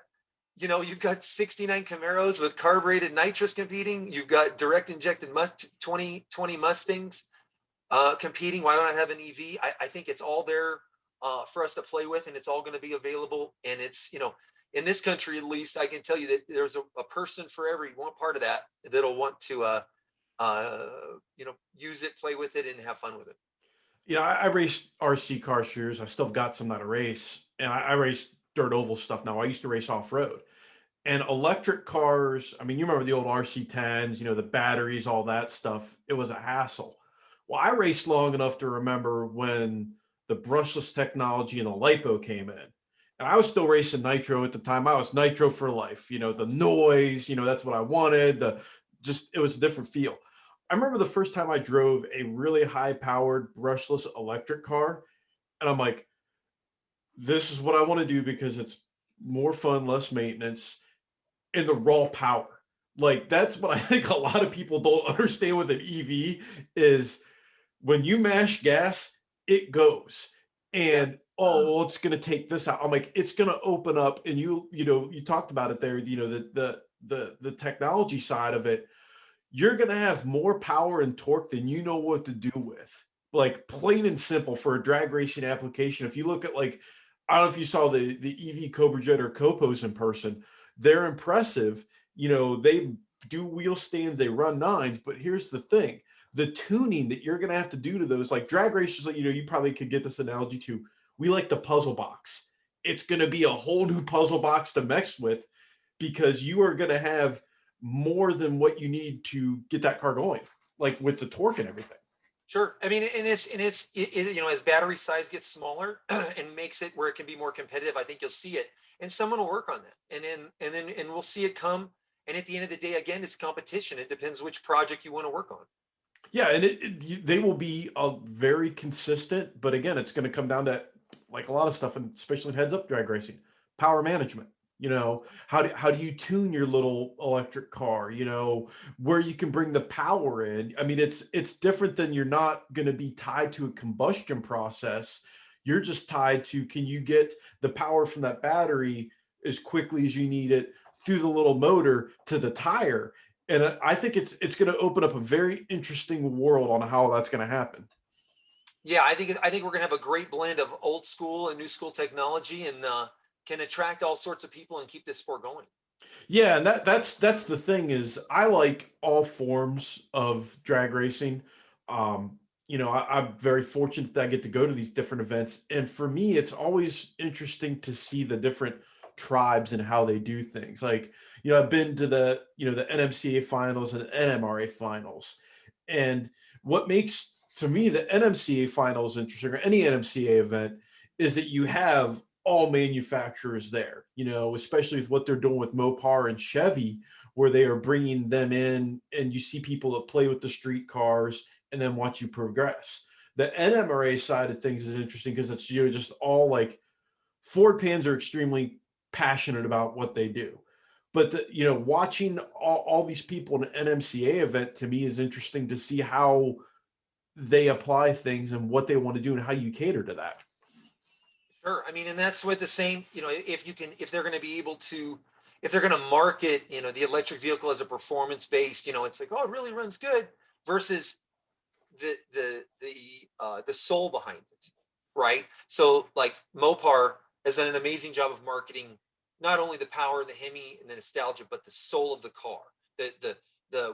you've got 69 Camaros with carbureted nitrous competing. You've got direct injected 20 Mustangs competing. Why not have an EV? I think it's all there for us to play with, and it's all going to be available. And it's, in this country, at least, I can tell you that there's a person for every one part of that that'll want to, use it, play with it, and have fun with it. I raced RC cars for years. I still got some that I race, and I race dirt oval stuff now. I used to race off road, And electric cars, I mean, you remember the old RC10s, the batteries, all that stuff. It was a hassle. Well, I raced long enough to remember when the brushless technology and the LiPo came in. And I was still racing nitro at the time. I was nitro for life, the noise, that's what I wanted. It was a different feel. I remember the first time I drove a really high powered brushless electric car, and I'm like, this is what I want to do because it's more fun, less maintenance, and the raw power. Like that's what I think a lot of people don't understand with an EV is when you mash gas, it goes. Yeah. And oh, well, it's going to take this out. I'm like, it's going to open up. And you talked about it there. The technology side of it. You're going to have more power and torque than you know what to do with. Like plain and simple for a drag racing application. If you look at like, I don't know if you saw the EV Cobra Jet or Copos in person, they're impressive. They do wheel stands, they run nines, but here's the thing. The tuning that you're going to have to do to those, like drag racers, you probably could get this analogy to, we like the puzzle box. It's going to be a whole new puzzle box to mess with because you are going to have more than what you need to get that car going, like with the torque and everything. Sure. I mean, as battery size gets smaller and makes it where it can be more competitive, I think you'll see it, and someone will work on that, and we'll see it come. And at the end of the day, again, it's competition. It depends which project you want to work on. Yeah, and they will be very consistent, but again, it's going to come down to like a lot of stuff, and especially in heads up drag racing, power management. How do you tune your little electric car? Where you can bring the power in. I mean, it's different than you're not going to be tied to a combustion process. You're just tied to can you get the power from that battery as quickly as you need it through the little motor to the tire. And I think it's going to open up a very interesting world on how that's going to happen. Yeah, I think we're gonna have a great blend of old school and new school technology, and can attract all sorts of people and keep this sport going. Yeah, and that's the thing is I like all forms of drag racing. I'm very fortunate that I get to go to these different events, and for me, it's always interesting to see the different tribes and how they do things. Like, I've been to the NMCA finals and NMRA finals, and what makes to me the NMCA finals interesting or any NMCA event is that you have all manufacturers there, especially with what they're doing with Mopar and Chevy, where they are bringing them in and you see people that play with the street cars and then watch you progress. The NMRA side of things is interesting because it's just all like Ford Pans are extremely passionate about what they do. But watching all these people in an NMCA event to me is interesting to see how they apply things and what they want to do and how you cater to that. Sure. I mean, and that's what the same, if they're going to be able to, if they're going to market, the electric vehicle as a performance based, it's like, oh, it really runs good versus the soul behind it. Right. So like Mopar has done an amazing job of marketing, not only the power, the Hemi and the nostalgia, but the soul of the car,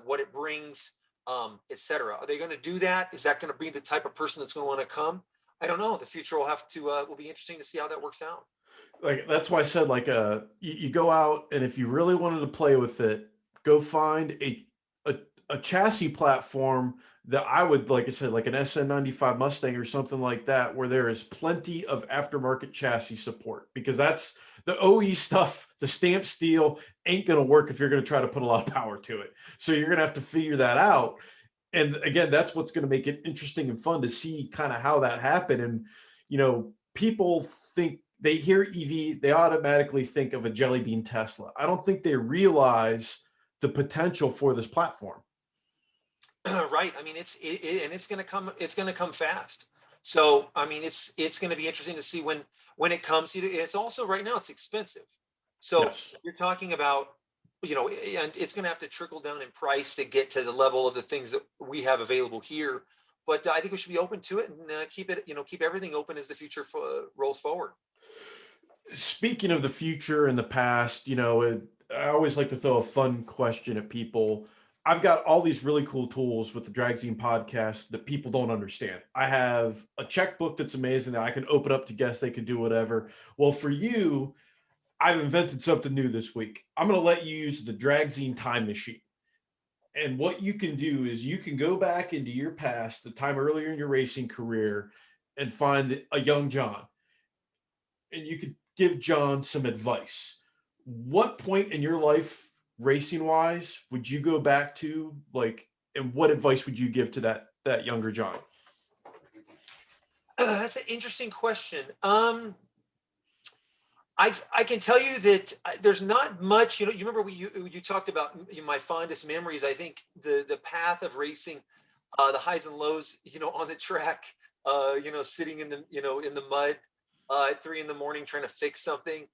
what it brings, et cetera. Are they going to do that? Is that going to be the type of person that's going to want to come? I don't know. The future will be interesting to see how that works out. Like that's why I said like you go out and if you really wanted to play with it, go find a chassis platform that I would like I said like an SN95 Mustang or something like that where there is plenty of aftermarket chassis support because that's the OE stuff, the stamp steel ain't going to work if you're going to try to put a lot of power to it. So you're going to have to figure that out. And again, that's what's going to make it interesting and fun to see kind of how that happened. And, people think they hear EV, they automatically think of a jelly bean Tesla. I don't think they realize the potential for this platform. Right. I mean, and it's going to come. It's going to come fast. So I mean, it's going to be interesting to see when it comes. It's also right now it's expensive. So Yes. you're talking about and it's going to have to trickle down in price to get to the level of the things that we have available here. But I think we should be open to it and keep everything open as the future rolls forward. Speaking of the future and the past, I always like to throw a fun question at people. I've got all these really cool tools with the Dragzine podcast that people don't understand. I have a checkbook that's amazing that I can open up to guests, they can do whatever. Well, for you, I've invented something new this week. I'm going to let you use the Dragzine time machine. And what you can do is you can go back into your past, the time earlier in your racing career, and find a young John. And you could give John some advice. What point in your life, racing wise, would you go back to, like, and what advice would you give to that younger John? That's an interesting question. I can tell you that there's not much. You remember you talked about my fondest memories. I think the path of racing, the highs and lows, on the track, sitting in the mud at 3 a.m. trying to fix something.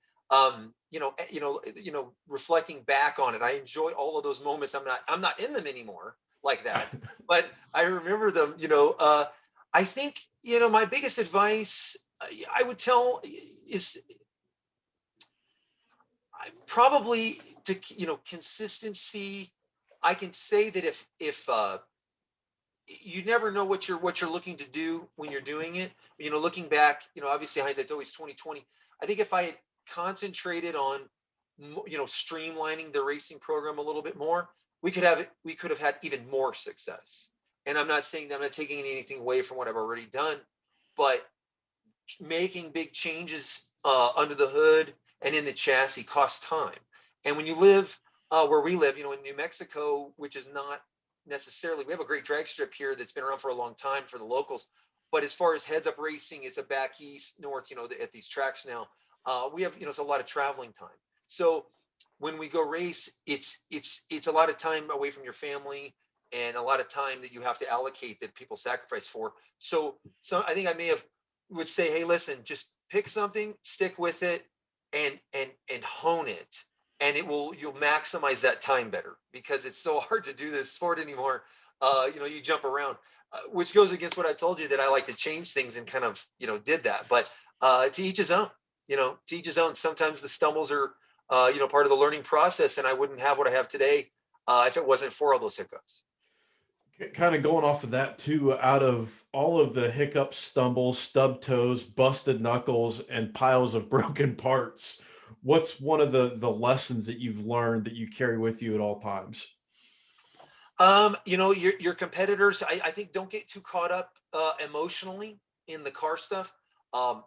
Reflecting back on it, I enjoy all of those moments. I'm not in them anymore like that, but I remember them. I think my biggest advice I would tell is probably to consistency. I can say that if you never know what you're looking to do when you're doing it. Looking back, obviously hindsight's always 2020. I think if I had concentrated on streamlining the racing program a little bit more, we could have had even more success. And I'm not saying that I'm not taking anything away from what I've already done, but making big changes under the hood and in the chassis costs time. And when you live where we live, in New Mexico, which is not necessarily, we have a great drag strip here that's been around for a long time for the locals. But as far as heads up racing, it's a back east, north, at these tracks now. We have, it's a lot of traveling time. So when we go race, it's a lot of time away from your family and a lot of time that you have to allocate that people sacrifice for. So I think I would say, hey, listen, just pick something, stick with it, and hone it, and you'll maximize that time better, because it's so hard to do this sport anymore. You jump around, which goes against what I told you, that I like to change things, and kind of did that. But to each his own. To each his own. Sometimes the stumbles are part of the learning process, and I wouldn't have what I have today if it wasn't for all those hiccups. Kind of going off of that too, out of all of the hiccups, stumbles, stub toes, busted knuckles, and piles of broken parts, what's one of the lessons that you've learned that you carry with you at all times? Your competitors, I think, don't get too caught up emotionally in the car stuff.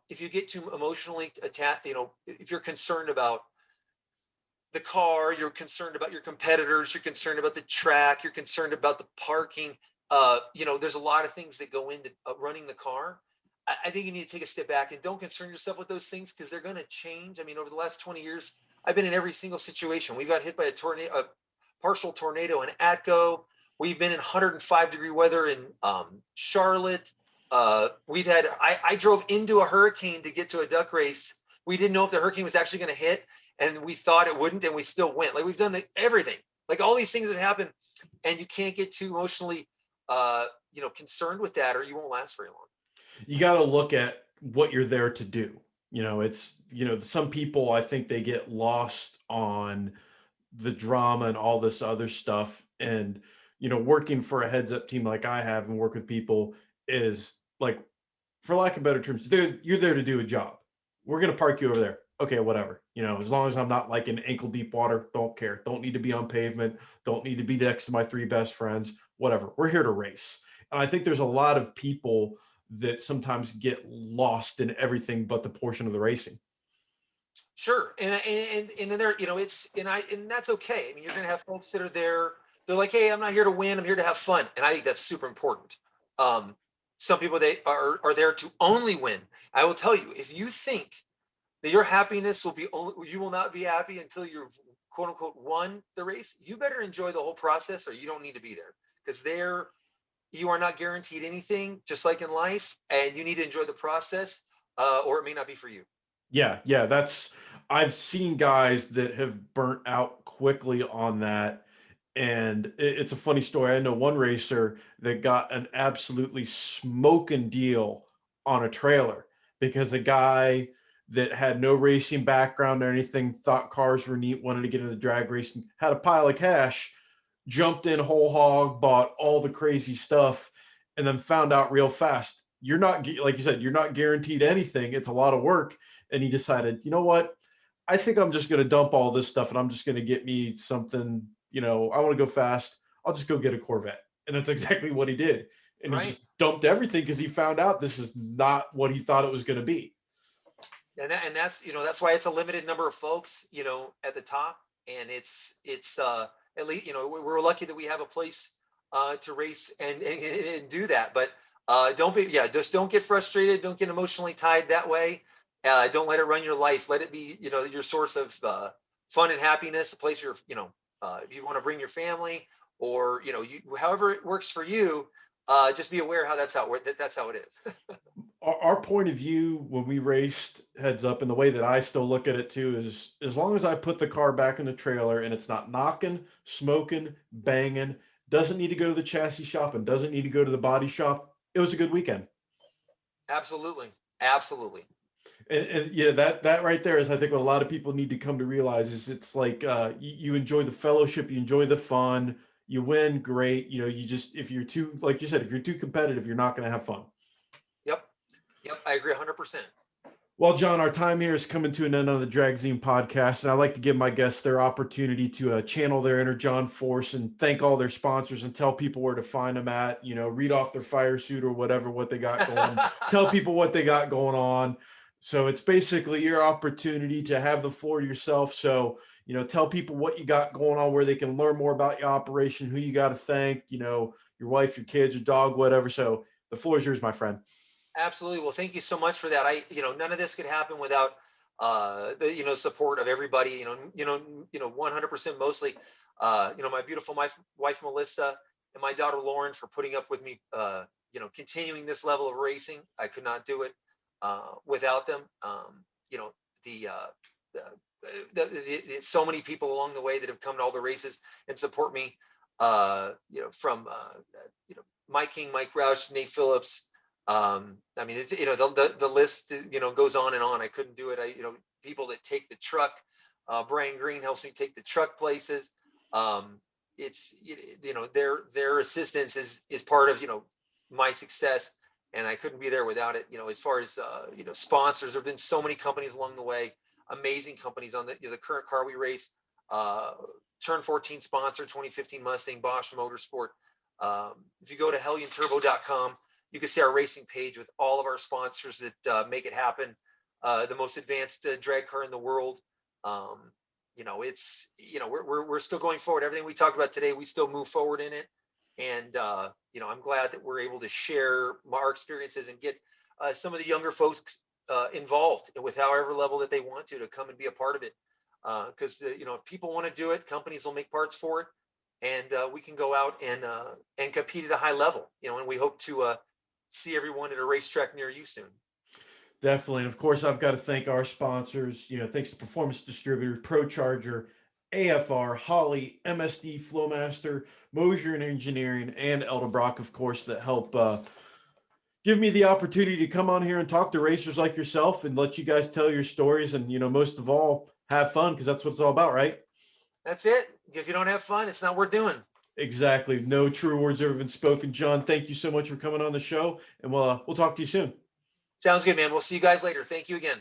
If you get too emotionally attached, if you're concerned about the car, you're concerned about your competitors, you're concerned about the track, you're concerned about the parking. There's a lot of things that go into running the car. I think you need to take a step back and don't concern yourself with those things, because they're going to change. I mean, over the last 20 years, I've been in every single situation. We got hit by a partial tornado in Atco. We've been in 105-degree weather in Charlotte. I drove into a hurricane to get to a duck race. We didn't know if the hurricane was actually going to hit, and we thought it wouldn't, and we still went. Like, we've done everything. Like, all these things have happened, and you can't get too emotionally, concerned with that, or you won't last very long. You got to look at what you're there to do. Some people, I think they get lost on the drama and all this other stuff. And, working for a heads up team like I have and work with people is like, for lack of better terms, you're there to do a job. We're going to park you over there. Okay, whatever. As long as I'm not like in ankle deep water, don't care. Don't need to be on pavement. Don't need to be next to my 3 best friends, whatever. We're here to race. And I think there's a lot of people that sometimes get lost in everything but the portion of the racing. Sure. And then there, and that's okay. I mean, you're going to have folks that are there. They're like, hey, I'm not here to win. I'm here to have fun. And I think that's super important. Some people, they are there to only win. I will tell you, if you think that your happiness you will not be happy until you've quote unquote won the race, you better enjoy the whole process, or you don't need to be there, because you are not guaranteed anything, just like in life, and you need to enjoy the process, or it may not be for you. Yeah. I've seen guys that have burnt out quickly on that. And it's a funny story. I know one racer that got an absolutely smoking deal on a trailer because a guy that had no racing background or anything, thought cars were neat, wanted to get into drag racing, had a pile of cash, jumped in whole hog, bought all the crazy stuff, and then found out real fast, you're not, like you said, you're not guaranteed anything. It's a lot of work. And he decided, you know what? I think I'm just going to dump all this stuff and I'm just going to get me something, I want to go fast. I'll just go get a Corvette. And that's exactly what he did. And he Right. just dumped everything because he found out this is not what he thought it was going to be. And that's why it's a limited number of folks, at the top. And it's at least, we're lucky that we have a place to race and do that. But just don't get frustrated. Don't get emotionally tied that way. Don't let it run your life. Let it be, your source of fun and happiness, a place where, if you want to bring your family or, however it works for you, just be aware that's how it is. Our point of view when we raced heads up, and the way that I still look at it too, is as long as I put the car back in the trailer and it's not knocking, smoking, banging, doesn't need to go to the chassis shop and doesn't need to go to the body shop, it was a good weekend. Absolutely. Absolutely. And yeah, that right there is, I think, what a lot of people need to come to realize is it's like you enjoy the fellowship, you enjoy the fun, you win, great. You just, if you're too, like you said, if you're too competitive, you're not going to have fun. Yep. I agree 100%. Well, John, our time here is coming to an end on the Dragzine podcast, and I like to give my guests their opportunity to channel their inner John Force and thank all their sponsors and tell people where to find them at, read off their fire suit or whatever, what they got going, tell people what they got going on. So it's basically your opportunity to have the floor to yourself. So, tell people what you got going on, where they can learn more about your operation, who you got to thank, your wife, your kids, your dog, whatever. So the floor is yours, my friend. Absolutely. Well, thank you so much for that. None of this could happen without the support of everybody. 100% mostly. My beautiful wife Melissa and my daughter Lauren for putting up with me. Continuing this level of racing. I could not do it without them. So many people along the way that have come to all the races and support me. From Mike King, Mike Roush, Nate Phillips. It's, the list, goes on and on. I couldn't do it. People that take the truck, Brian Green helps me take the truck places. It's, their assistance is part of, my success, and I couldn't be there without it. As far as, sponsors, there've been so many companies along the way, amazing companies on the current car we race, Turn 14 sponsor, 2015 Mustang, Bosch Motorsport. If you go to hellionturbo.com, you can see our racing page with all of our sponsors that make it happen. The most advanced drag car in the world. We're still going forward. Everything we talked about today, we still move forward in it. And, I'm glad that we're able to share our experiences and get some of the younger folks involved with however level that they want to come and be a part of it. Because, if people want to do it, companies will make parts for it. And we can go out and compete at a high level, and we hope to see everyone at a racetrack near you soon. Definitely. And of course, I've got to thank our sponsors, thanks to Performance Distributors, ProCharger, AFR, Holly, MSD, Flowmaster, Mosier and Engineering, and Edelbrock, of course, that help give me the opportunity to come on here and talk to racers like yourself and let you guys tell your stories. And, most of all, have fun, because that's what it's all about, right? That's it. If you don't have fun, it's not worth doing. Exactly. No true words ever been spoken. John, thank you so much for coming on the show, and we'll talk to you soon. Sounds good, man. We'll see you guys later. Thank you again.